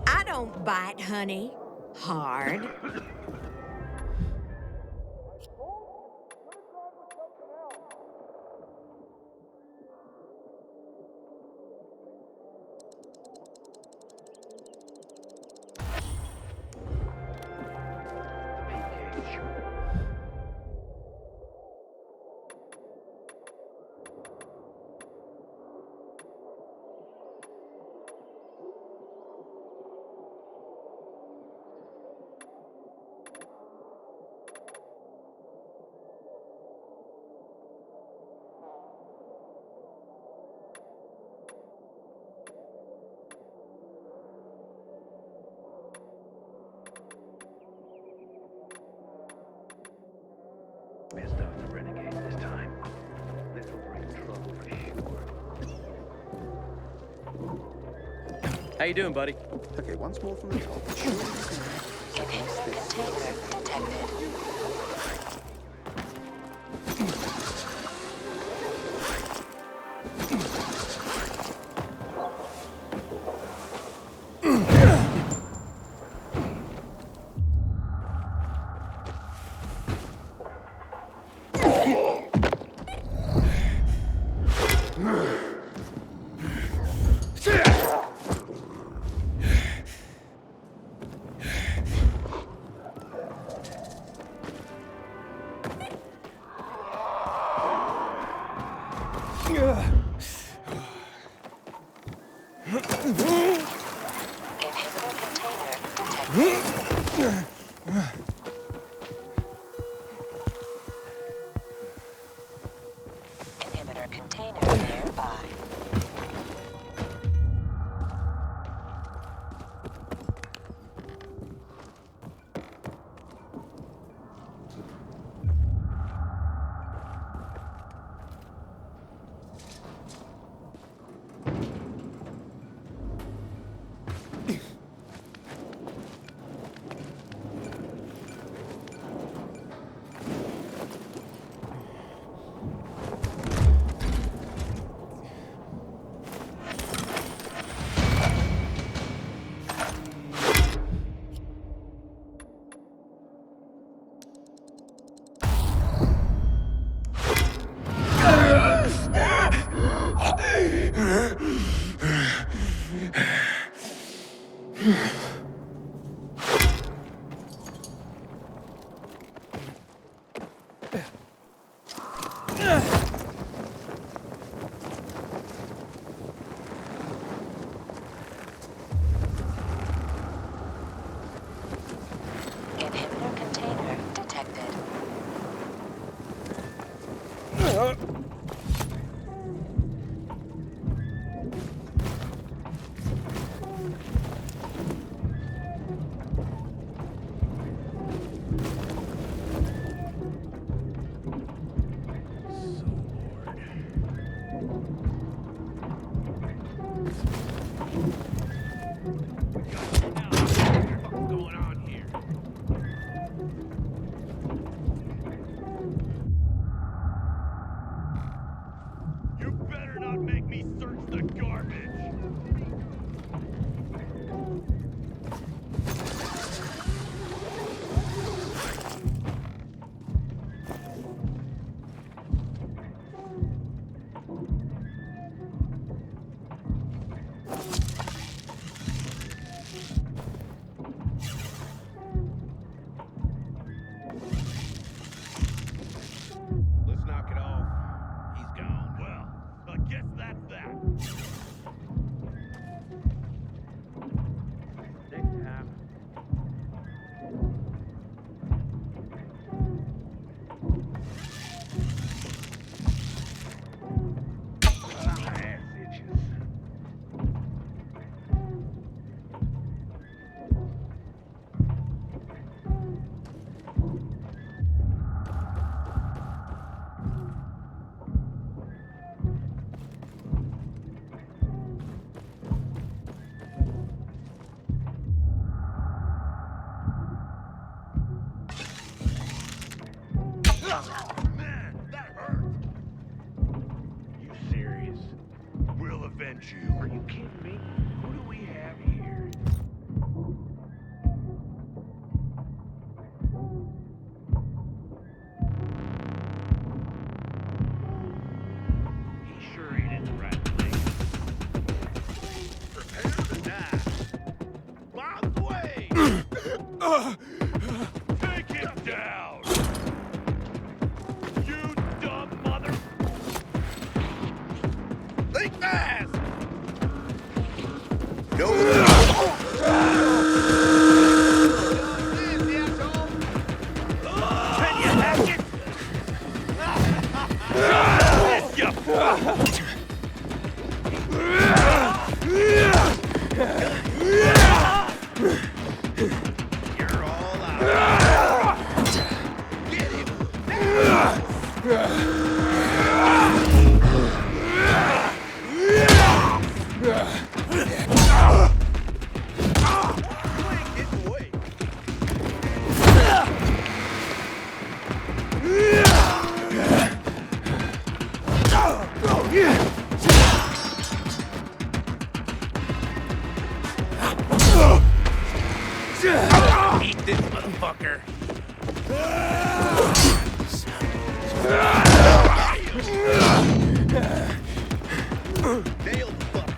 I don't bite, honey. Hard. How you doing, buddy? Okay, once more from the top. Inhibitor container detected. Inhibitor container nearby. Inhibitor container detected. You better not make me search the garbage! Let's knock it off. He's gone. Well, I guess that's that. Next time. My ass itches. Man, that hurt! You serious? We'll avenge you. Are you kidding me? Who do we have here? He sure ain't in the right place. Prepare to die. By the way! Take him down! You dumb mother! Think fast! No! Can you hack it? This, you You're all out. Get him! fucker. Nailed the fucker.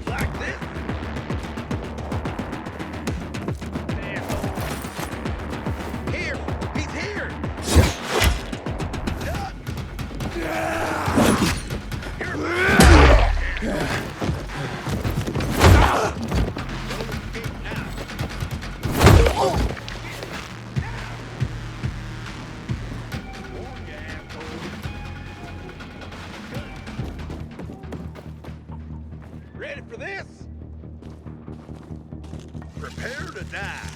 Like this. Here, he's here. Ready for this? Prepare to die.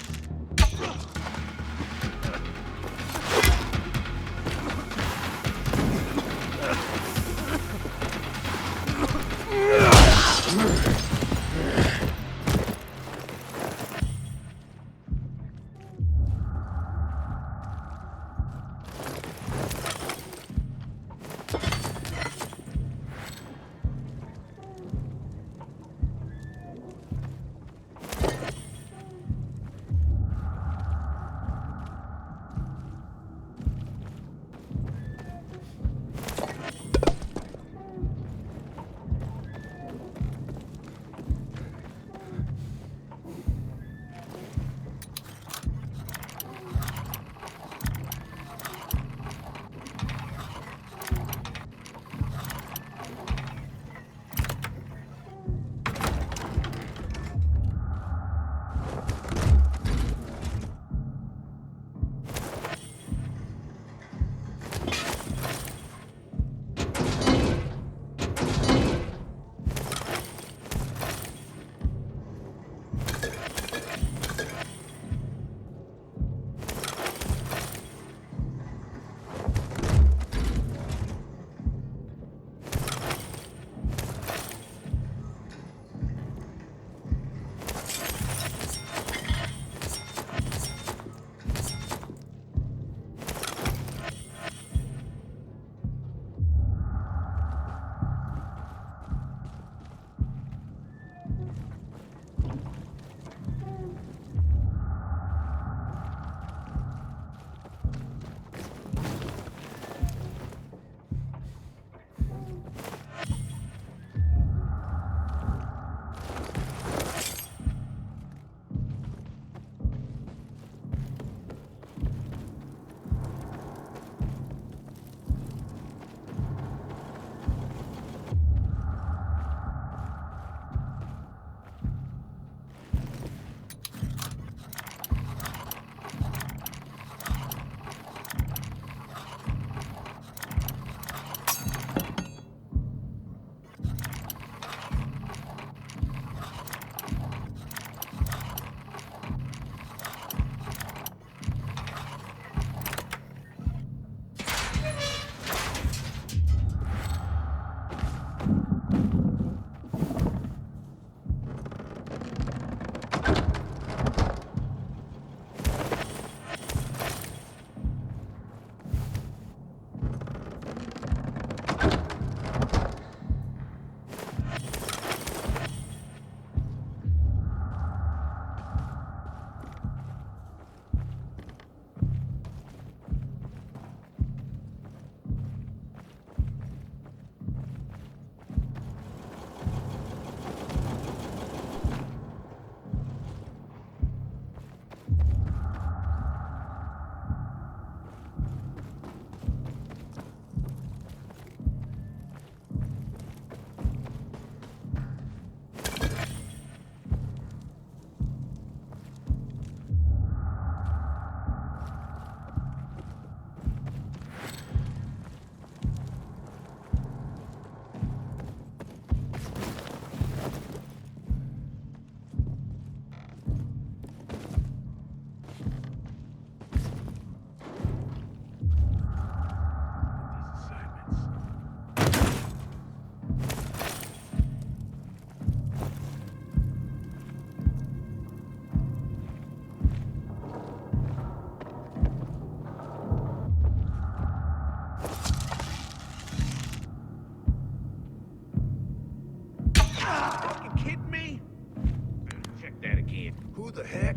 the heck?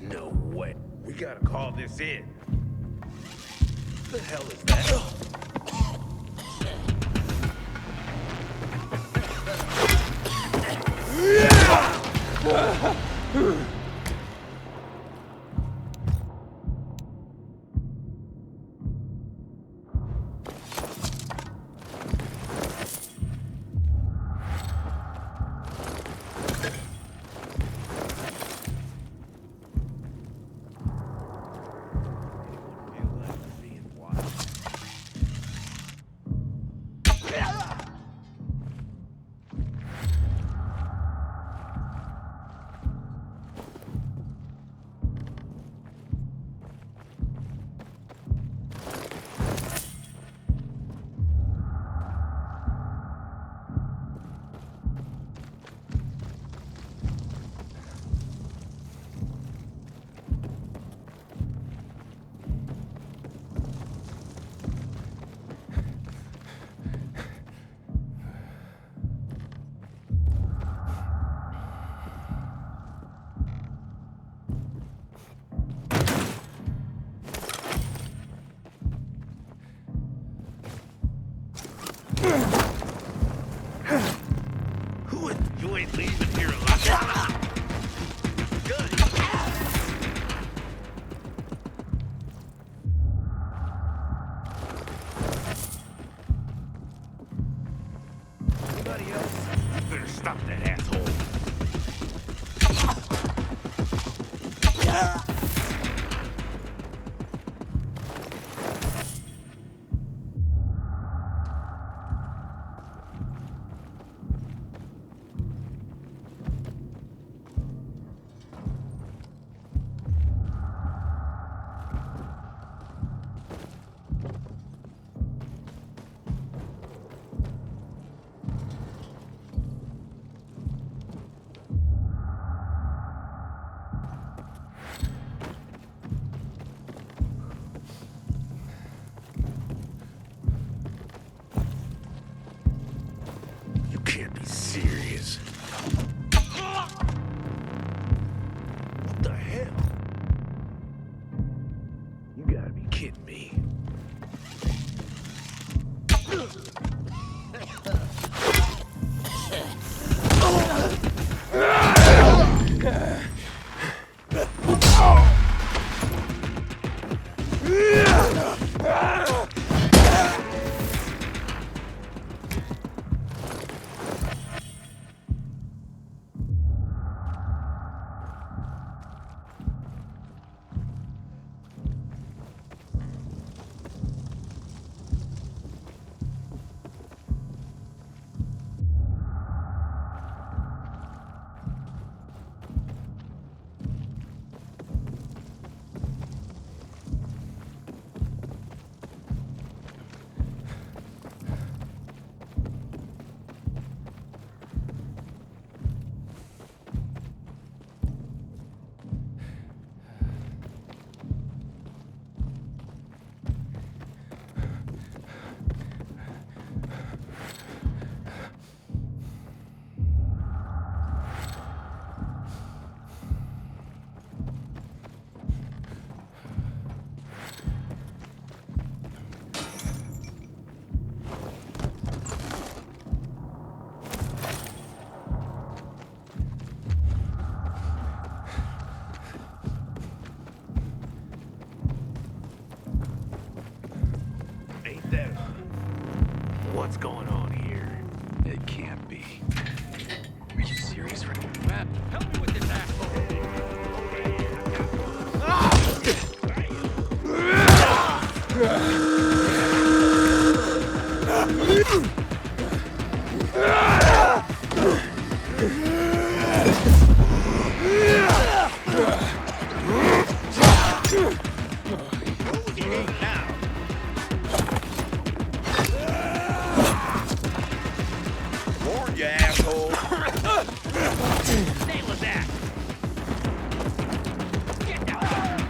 No way. We gotta call this in. What the hell is that? You ain't leaving here alive. Good. Anybody else? You better stop that asshole. Serious. What the hell? You gotta be kidding me. What's going on here? It can't be. Are you serious, Rick? Matt, help me with this You asshole! Stay with that! Get down!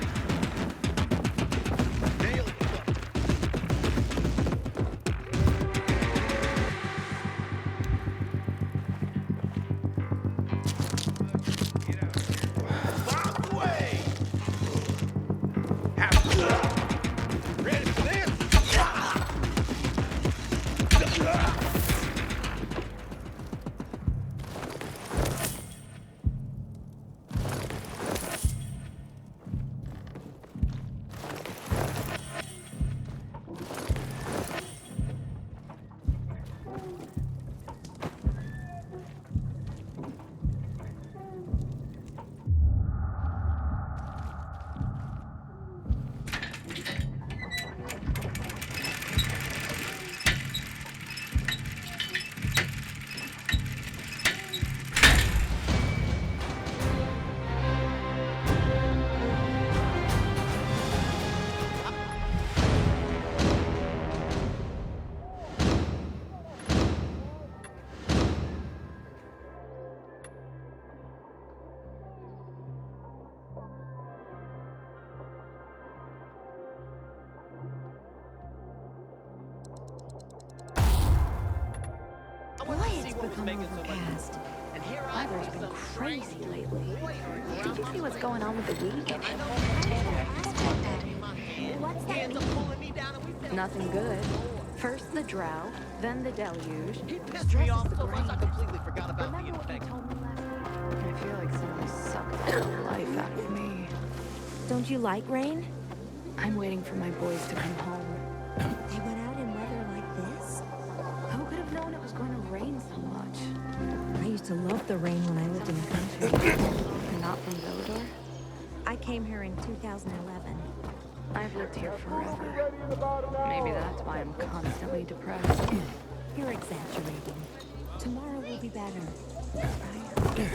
overcast. Weather's been crazy lately. Did you see what's going on with the week? What's that mean? Nothing good. First the drought, then the deluge. Me off so much I completely forgot about the infection. I feel like someone sucked the life out of me. Don't you like rain? I'm waiting for my boys to come home. They went out in weather like this? Who could have known it was going to rain so much? I used to love the rain when I lived in the country. You're not from Villador? I came here in 2011. I've lived here forever. Maybe that's why I'm constantly depressed. You're exaggerating. Tomorrow will be better. Right?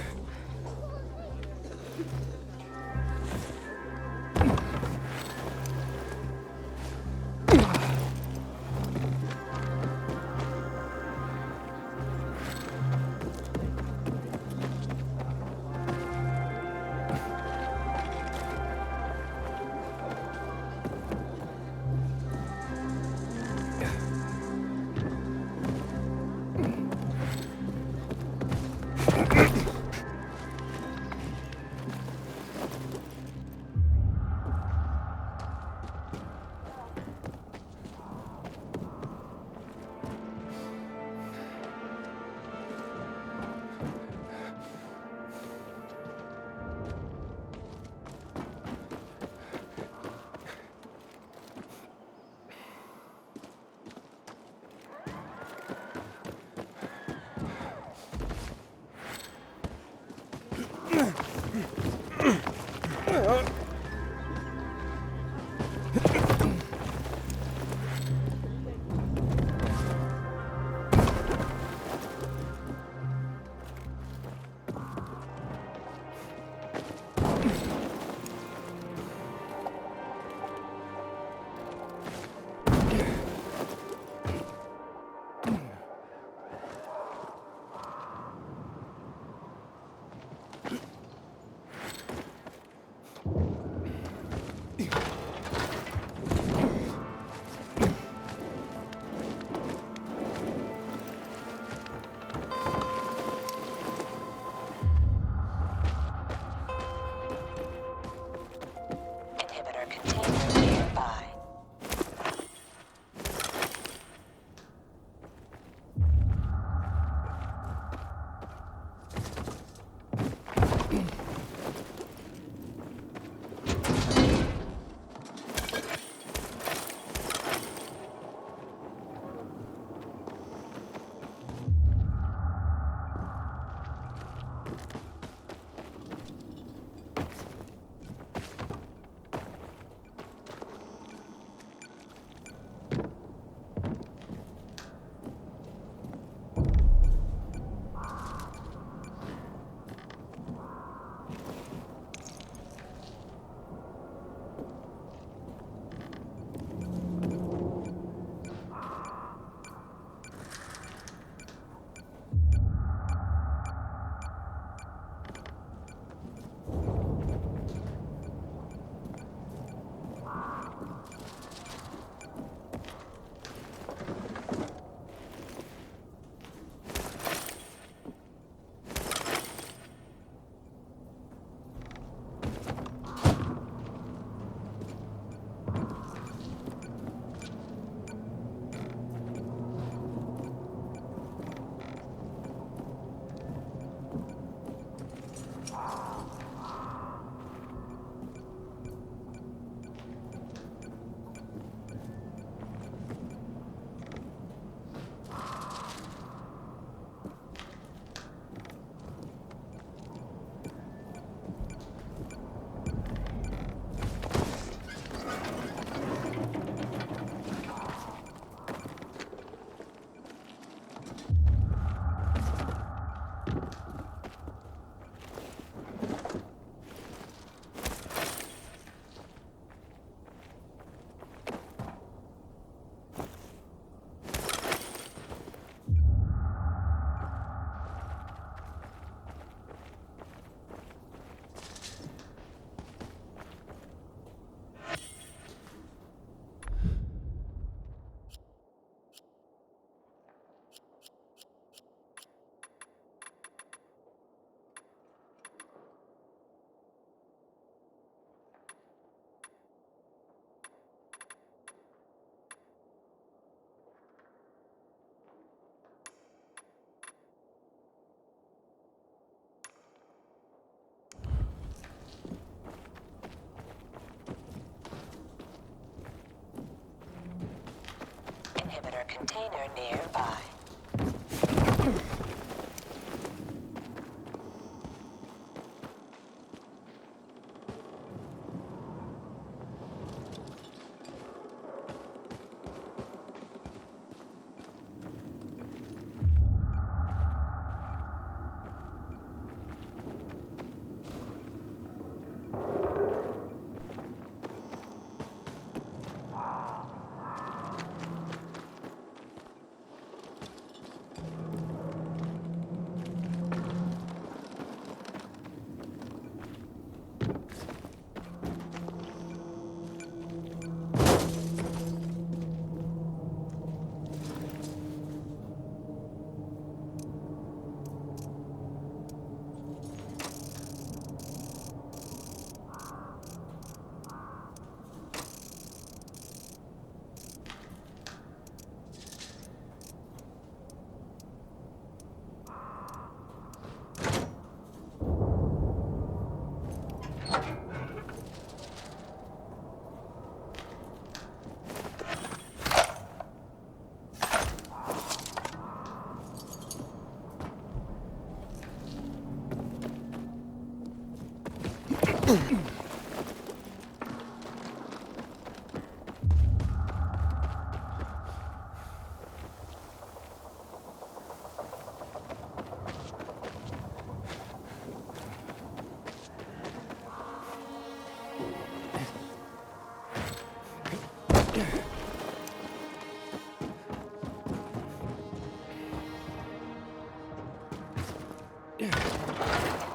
container nearby.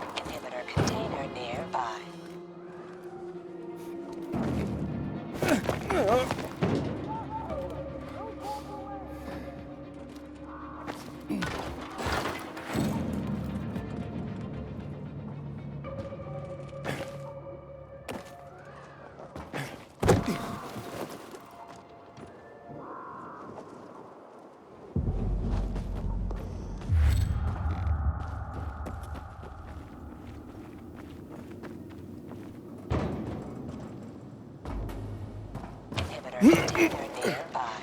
Inhibitor container nearby. Container nearby.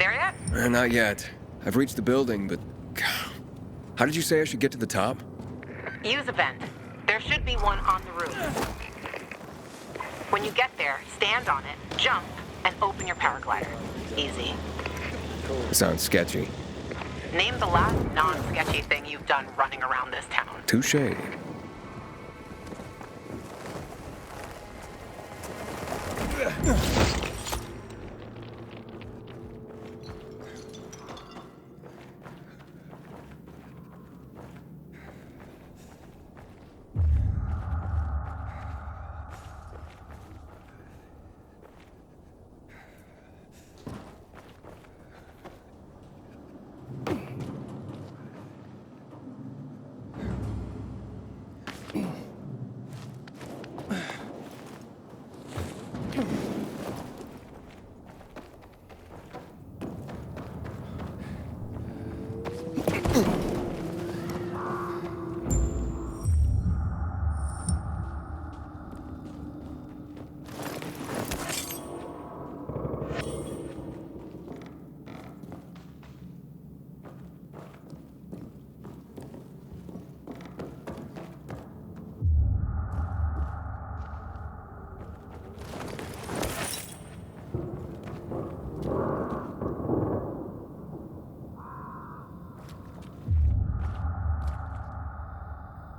there yet? Not yet. I've reached the building, but... How did you say I should get to the top? Use a vent. There should be one on the roof. When you get there, stand on it, jump, and open your paraglider. Easy. Sounds sketchy. Name the last non-sketchy thing you've done running around this town. Touché.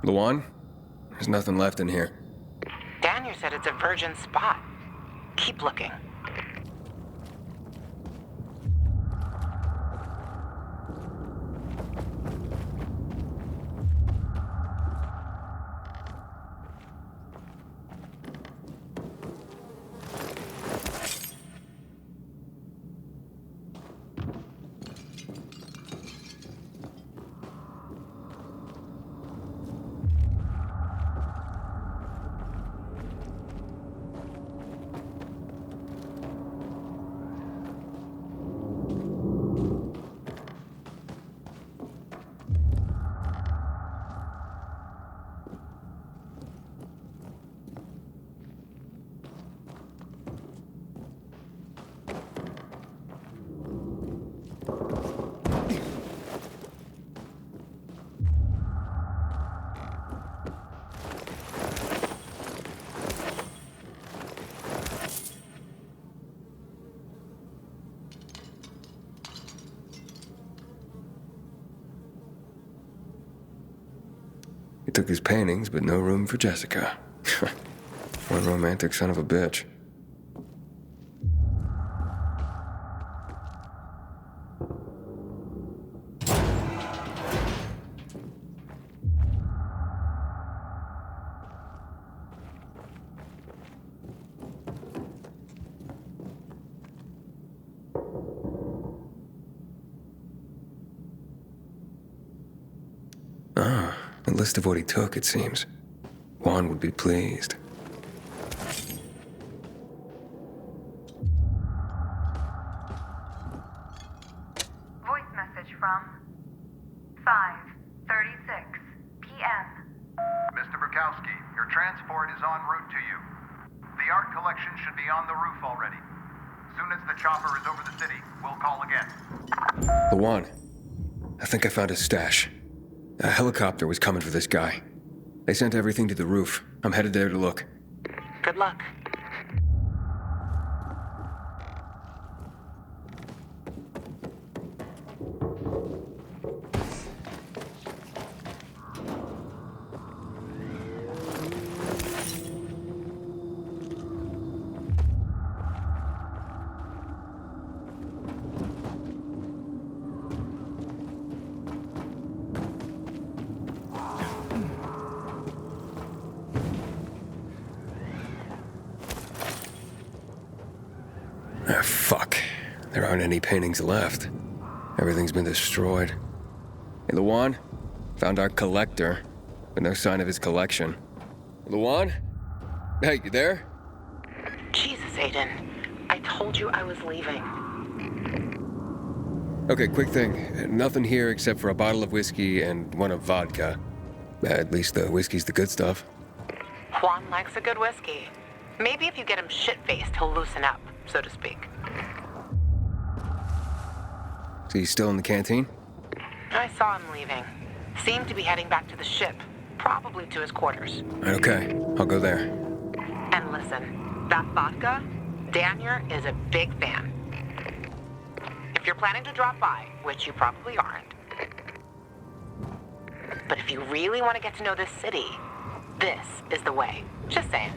Luan? There's nothing left in here. Daniel said it's a virgin spot. Keep looking. He took his paintings, but no room for Jessica. One romantic son of a bitch. A list of what he took, it seems. Juan would be pleased. Voice message from 5:36 p.m. Mr. Bukowski, your transport is en route to you. The art collection should be on the roof already. As soon as the chopper is over the city, we'll call again. Luan, I think I found his stash. A helicopter was coming for this guy. They sent everything to the roof. I'm headed there to look. Good luck. Ah, fuck. There aren't any paintings left. Everything's been destroyed. Hey, Luan? Found our collector, but no sign of his collection. Luan? Hey, you there? Jesus, Aiden. I told you I was leaving. Okay, quick thing. Nothing here except for a bottle of whiskey and one of vodka. At least the whiskey's the good stuff. Juan likes a good whiskey. Maybe if you get him shit-faced, he'll loosen up, so to speak. So he's still in the canteen? I saw him leaving. Seemed to be heading back to the ship. Probably to his quarters. Okay, I'll go there. And listen, that vodka, Daniel is a big fan. If you're planning to drop by, which you probably aren't, but if you really want to get to know this city, this is the way. Just saying.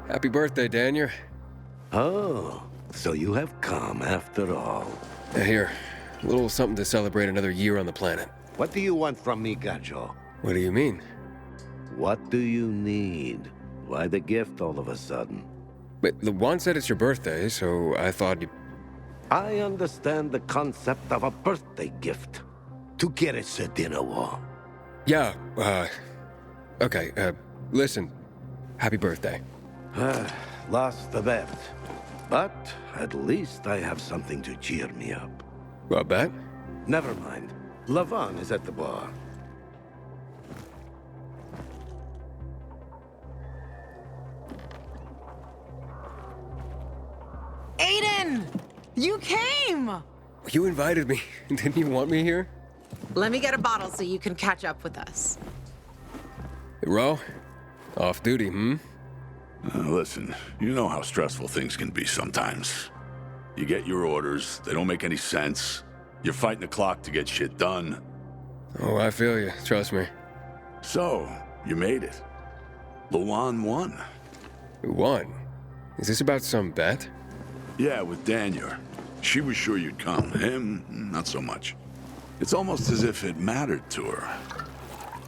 Happy birthday, Daniel. Oh, so you have come after all. Here, a little something to celebrate another year on the planet. What do you want from me, Gajo? What do you mean? What do you need? Why the gift all of a sudden? But Lawan said it's your birthday, so I thought you... I understand the concept of a birthday gift. Tu quieres a dinner wall? Yeah, okay, listen. Happy birthday. Lost the bet. But at least I have something to cheer me up. A bet? Never mind. Lavan is at the bar. Aiden! You came! You invited me. Didn't you want me here? Let me get a bottle so you can catch up with us. Ro? Off duty, Listen, you know how stressful things can be sometimes. You get your orders, they don't make any sense. You're fighting the clock to get shit done. Oh, I feel you. Trust me. So, you made it. Lawan won. Won? Is this about some bet? Yeah, with Daniel. She was sure you'd come. Him, not so much. It's almost as if it mattered to her.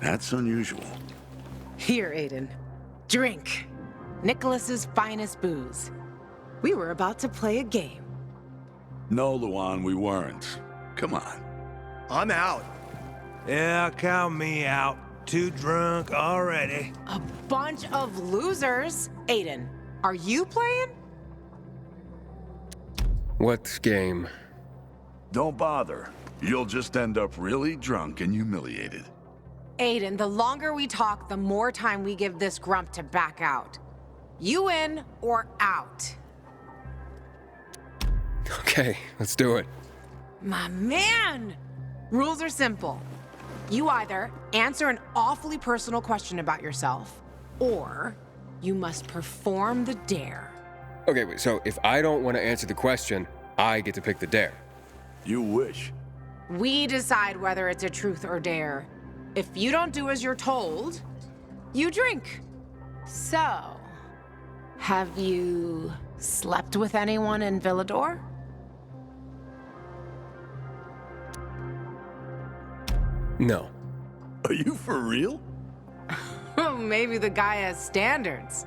That's unusual. Here, Aiden. Drink. Nicholas's finest booze. We were about to play a game. No, Lawan, we weren't. Come on. I'm out. Yeah, count me out. Too drunk already. A bunch of losers. Aiden, are you playing? What game? Don't bother. You'll just end up really drunk and humiliated. Aiden, the longer we talk, the more time we give this grump to back out. You in or out? Okay, let's do it. My man! Rules are simple. You either answer an awfully personal question about yourself, or you must perform the dare. Okay, wait, so if I don't want to answer the question, I get to pick the dare. You wish. We decide whether it's a truth or dare. If you don't do as you're told, you drink. So, have you slept with anyone in Villador? No. Are you for real? Maybe the guy has standards.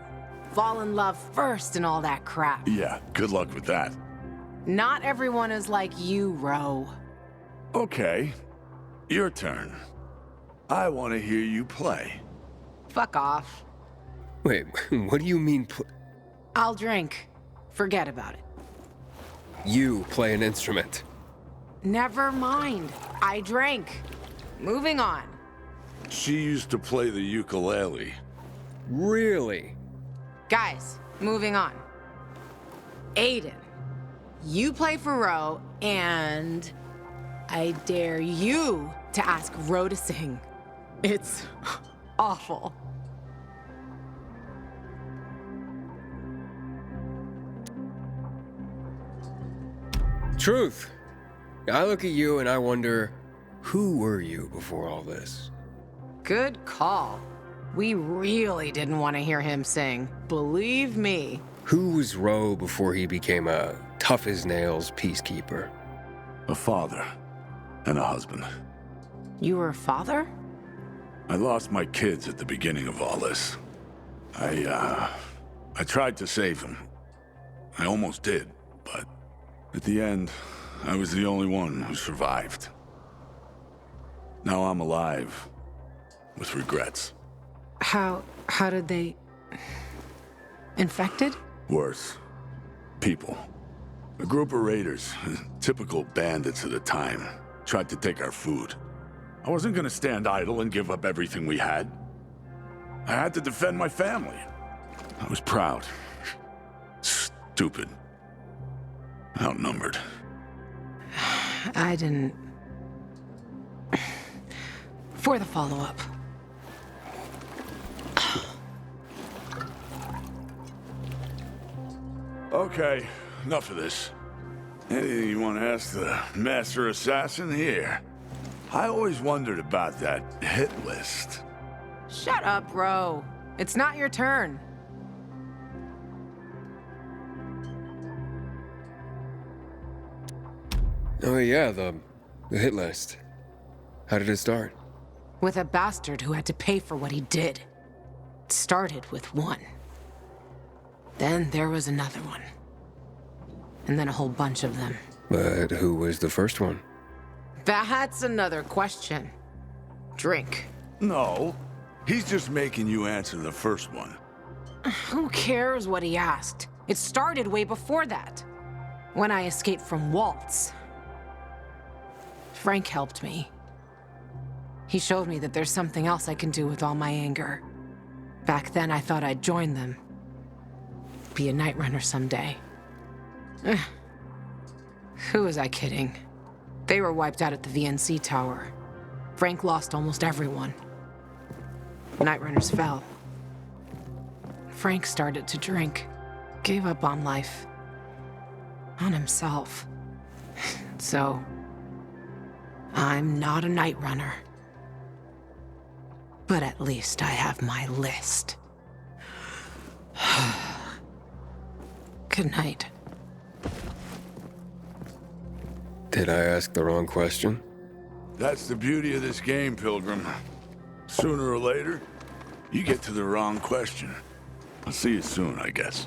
Fall in love first and all that crap. Yeah, good luck with that. Not everyone is like you, Ro. Okay, your turn. I want to hear you play. Fuck off. Wait, what do you mean I'll drink. Forget about it. You play an instrument? Never mind. I drank. Moving on. She used to play the ukulele. Really? Guys, moving on. Aiden, you play for Ro, and I dare you to ask Ro to sing. It's awful. Truth. I look at you and I wonder, who were you before all this? Good call. We really didn't want to hear him sing. Believe me. Who was Ro before he became a tough-as-nails peacekeeper? A father and a husband. You were a father? I lost my kids at the beginning of all this. I tried to save them. I almost did, but at the end, I was the only one who survived. Now I'm alive. With regrets. How did they... Infected? Worse. People. A group of raiders, typical bandits of the time, tried to take our food. I wasn't gonna stand idle and give up everything we had. I had to defend my family. I was proud. Stupid. Outnumbered. I didn't... For the follow-up. Okay, enough of this. Anything you want to ask the Master Assassin here? I always wondered about that hit list. Shut up, bro. It's not your turn. Oh yeah, the hit list. How did it start? With a bastard who had to pay for what he did. It started with one. Then there was another one. And then a whole bunch of them. But who was the first one? That's another question. Drink. No, he's just making you answer the first one. Who cares what he asked? It started way before that. When I escaped from Waltz. Frank helped me. He showed me that there's something else I can do with all my anger. Back then, I thought I'd join them. Be a Night Runner someday. Who was I kidding? They were wiped out at the VNC Tower. Frank lost almost everyone. Night Runners fell. Frank started to drink. Gave up on life. On himself. So... I'm not a Night Runner. But at least I have my list. Good night. Did I ask the wrong question? That's the beauty of this game, Pilgrim. Sooner or later, you get to the wrong question. I'll see you soon, I guess.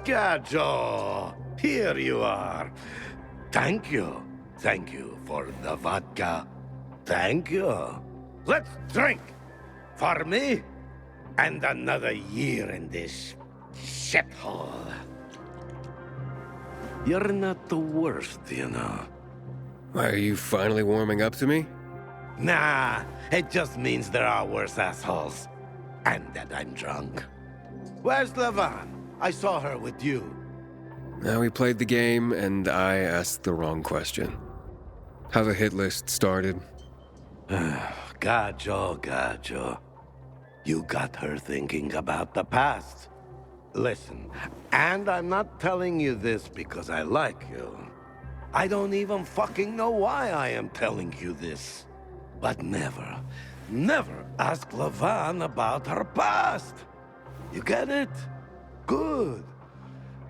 Gajo, here you are. Thank you. Thank you for the vodka. Thank you. Let's drink. For me, and another year in this shithole. You're not the worst, you know. Are you finally warming up to me? Nah, it just means there are worse assholes. And that I'm drunk. Where's Lavan? I saw her with you. Now we played the game, and I asked the wrong question. How the hit list started. Gajo. You got her thinking about the past. Listen, and I'm not telling you this because I like you. I don't even fucking know why I am telling you this. But never ask Lavan about her past. You get it? Good.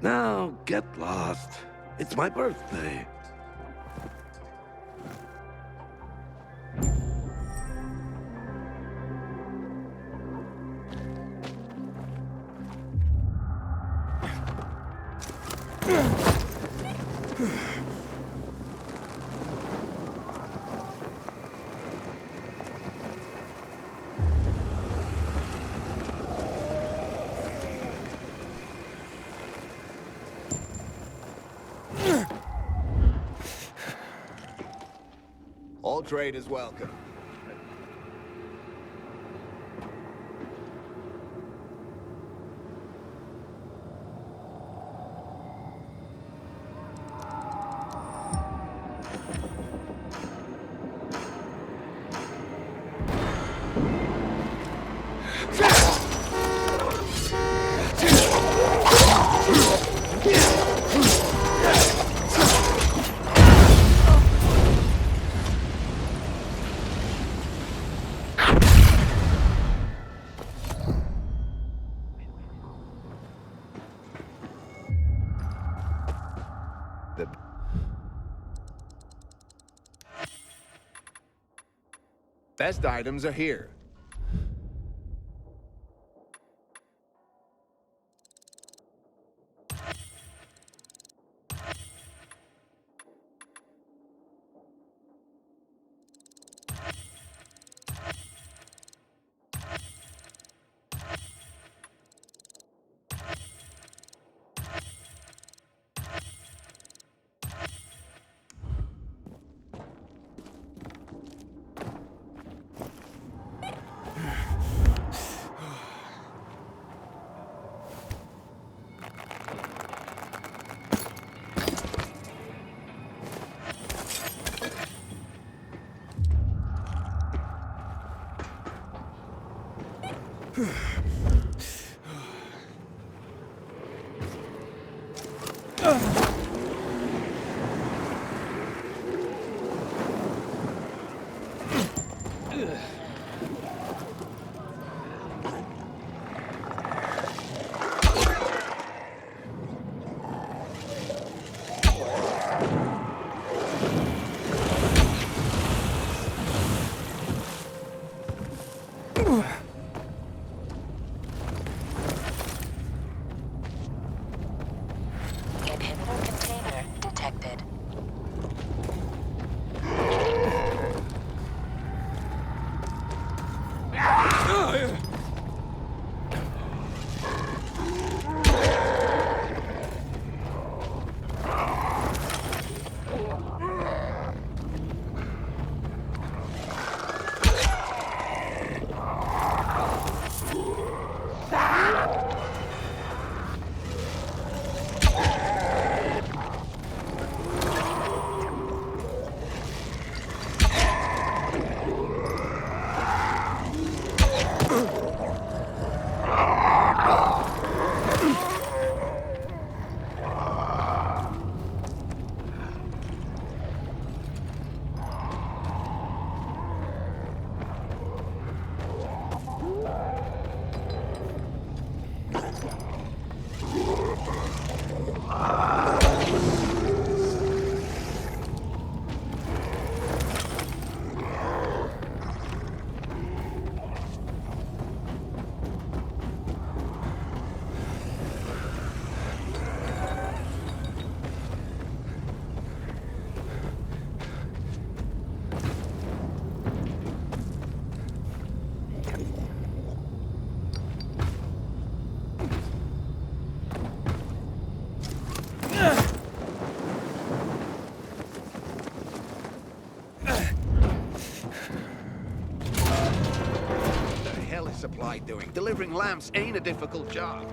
Now, get lost. It's my birthday. All trade is welcome. Best items are here. Inhibitor container detected. Supply doing? Delivering lamps ain't a difficult job.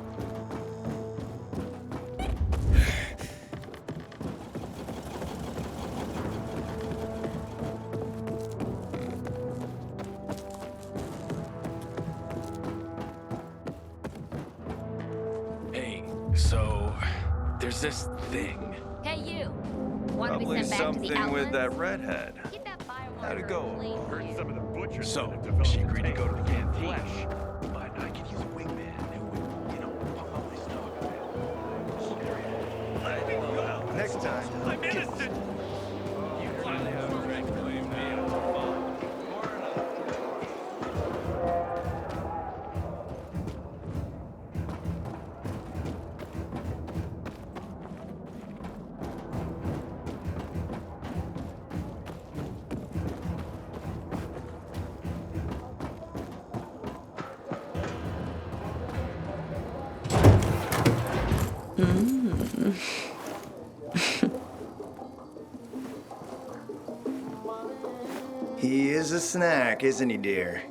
Hey, so there's this thing. Hey, you. Want to be Probably sent back to the something with outlands? that redhead. How'd it go? Heard some of the butchers. So, she agreed to go to the canteen. But I could use a wingman who would, pump up my stock a bit. Next time. I'm innocent. You finally have a reclaim me. He is a snack, isn't he, dear?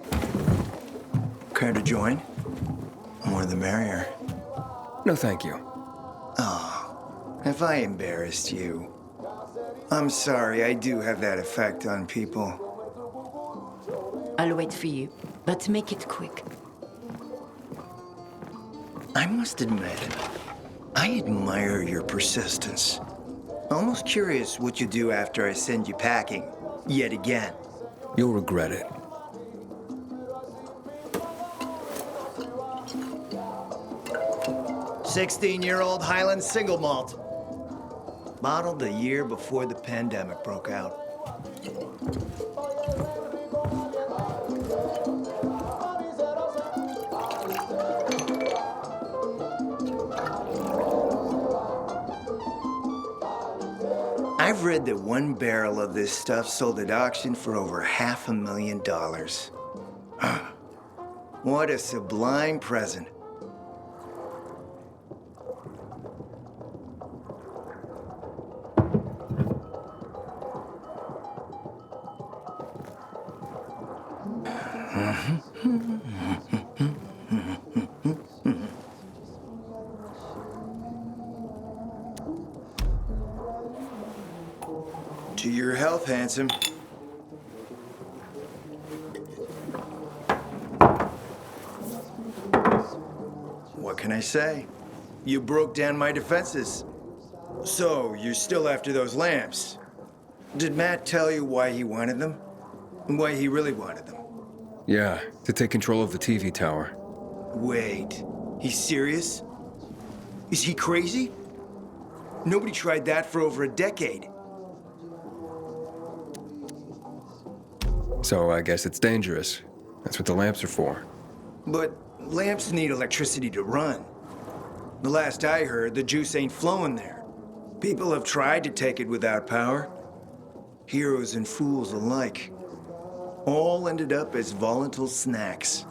Care to join? More the merrier. No, thank you. Oh, have I embarrassed you? I'm sorry, I do have that effect on people. I'll wait for you, but make it quick. I must admit, I admire your persistence. Almost curious what you do after I send you packing, yet again. You'll regret it. "16-year-old Highland single malt. Bottled the year before the pandemic broke out. I've read that one barrel of this stuff sold at auction for over $500,000. What a sublime present. To your health, handsome. What can I say? You broke down my defenses. So, you're still after those lamps. Did Matt tell you why he wanted them? And why he really wanted them? Yeah, to take control of the TV tower. Wait, he's serious? Is he crazy? Nobody tried that for over a decade. So I guess it's dangerous. That's what the lamps are for. But lamps need electricity to run. The last I heard, the juice ain't flowing there. People have tried to take it without power. Heroes and fools alike. All ended up as volatile snacks.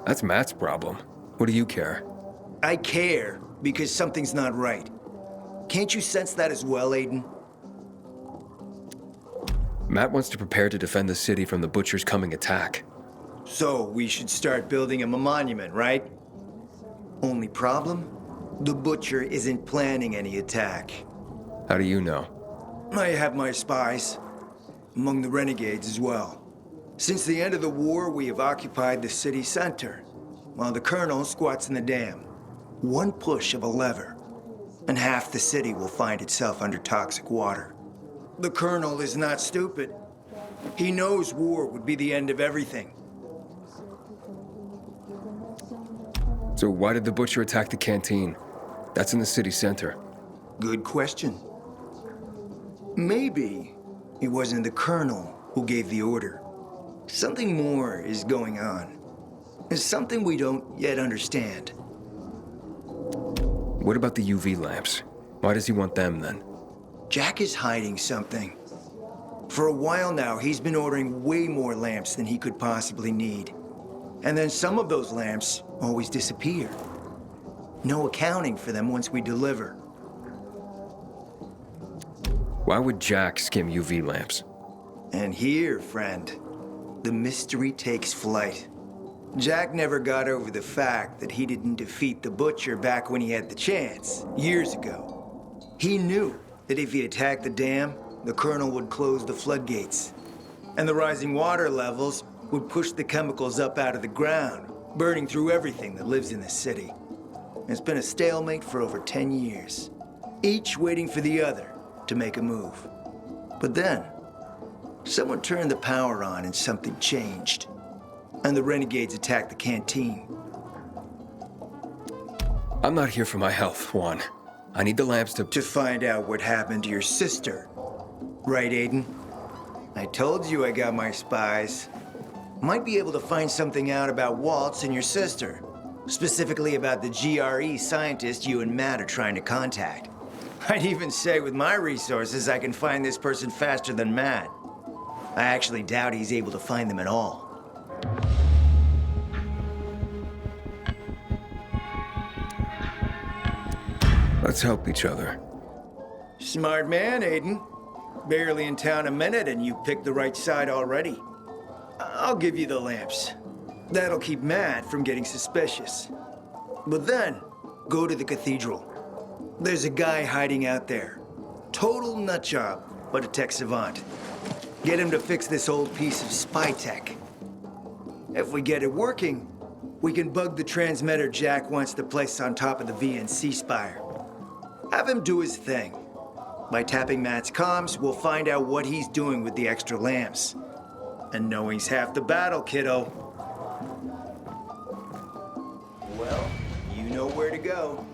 That's Matt's problem. What do you care? I care because something's not right. Can't you sense that as well, Aiden? Matt wants to prepare to defend the city from the Butcher's coming attack. So we should start building him a monument, right? Only problem? The Butcher isn't planning any attack. How do you know? I have my spies. Among the renegades as well. Since the end of the war, we have occupied the city center, while the Colonel squats in the dam. One push of a lever, and half the city will find itself under toxic water. The Colonel is not stupid. He knows war would be the end of everything. So why did the Butcher attack the canteen? That's in the city center. Good question. Maybe it wasn't the Colonel who gave the order. Something more is going on. It's something we don't yet understand. What about the UV lamps? Why does he want them then? Jack is hiding something. For a while now, he's been ordering way more lamps than he could possibly need. And then some of those lamps always disappear. No accounting for them once we deliver. Why would Jack skim UV lamps? And here, friend, the mystery takes flight. Jack never got over the fact that he didn't defeat the Butcher back when he had the chance, years ago. He knew that if he attacked the dam, the Colonel would close the floodgates. And the rising water levels would push the chemicals up out of the ground, burning through everything that lives in the city. It's been a stalemate for over 10 years, each waiting for the other to make a move. But then, someone turned the power on and something changed. And the renegades attacked the canteen. I'm not here for my health, Juan. I need the lamps to find out what happened to your sister. Right, Aiden? I told you I got my spies. Might be able to find something out about Waltz and your sister. Specifically about the GRE scientist you and Matt are trying to contact. I'd even say with my resources, I can find this person faster than Matt. I actually doubt he's able to find them at all. Let's help each other. Smart man, Aiden. Barely in town a minute and you picked the right side already. I'll give you the lamps. That'll keep Matt from getting suspicious. But then, go to the cathedral. There's a guy hiding out there. Total nutjob, but a tech savant. Get him to fix this old piece of spy tech. If we get it working, we can bug the transmitter Jack wants to place on top of the VNC spire. Have him do his thing. By tapping Matt's comms, we'll find out what he's doing with the extra lamps. And knowing's half the battle, kiddo. Well, you know where to go.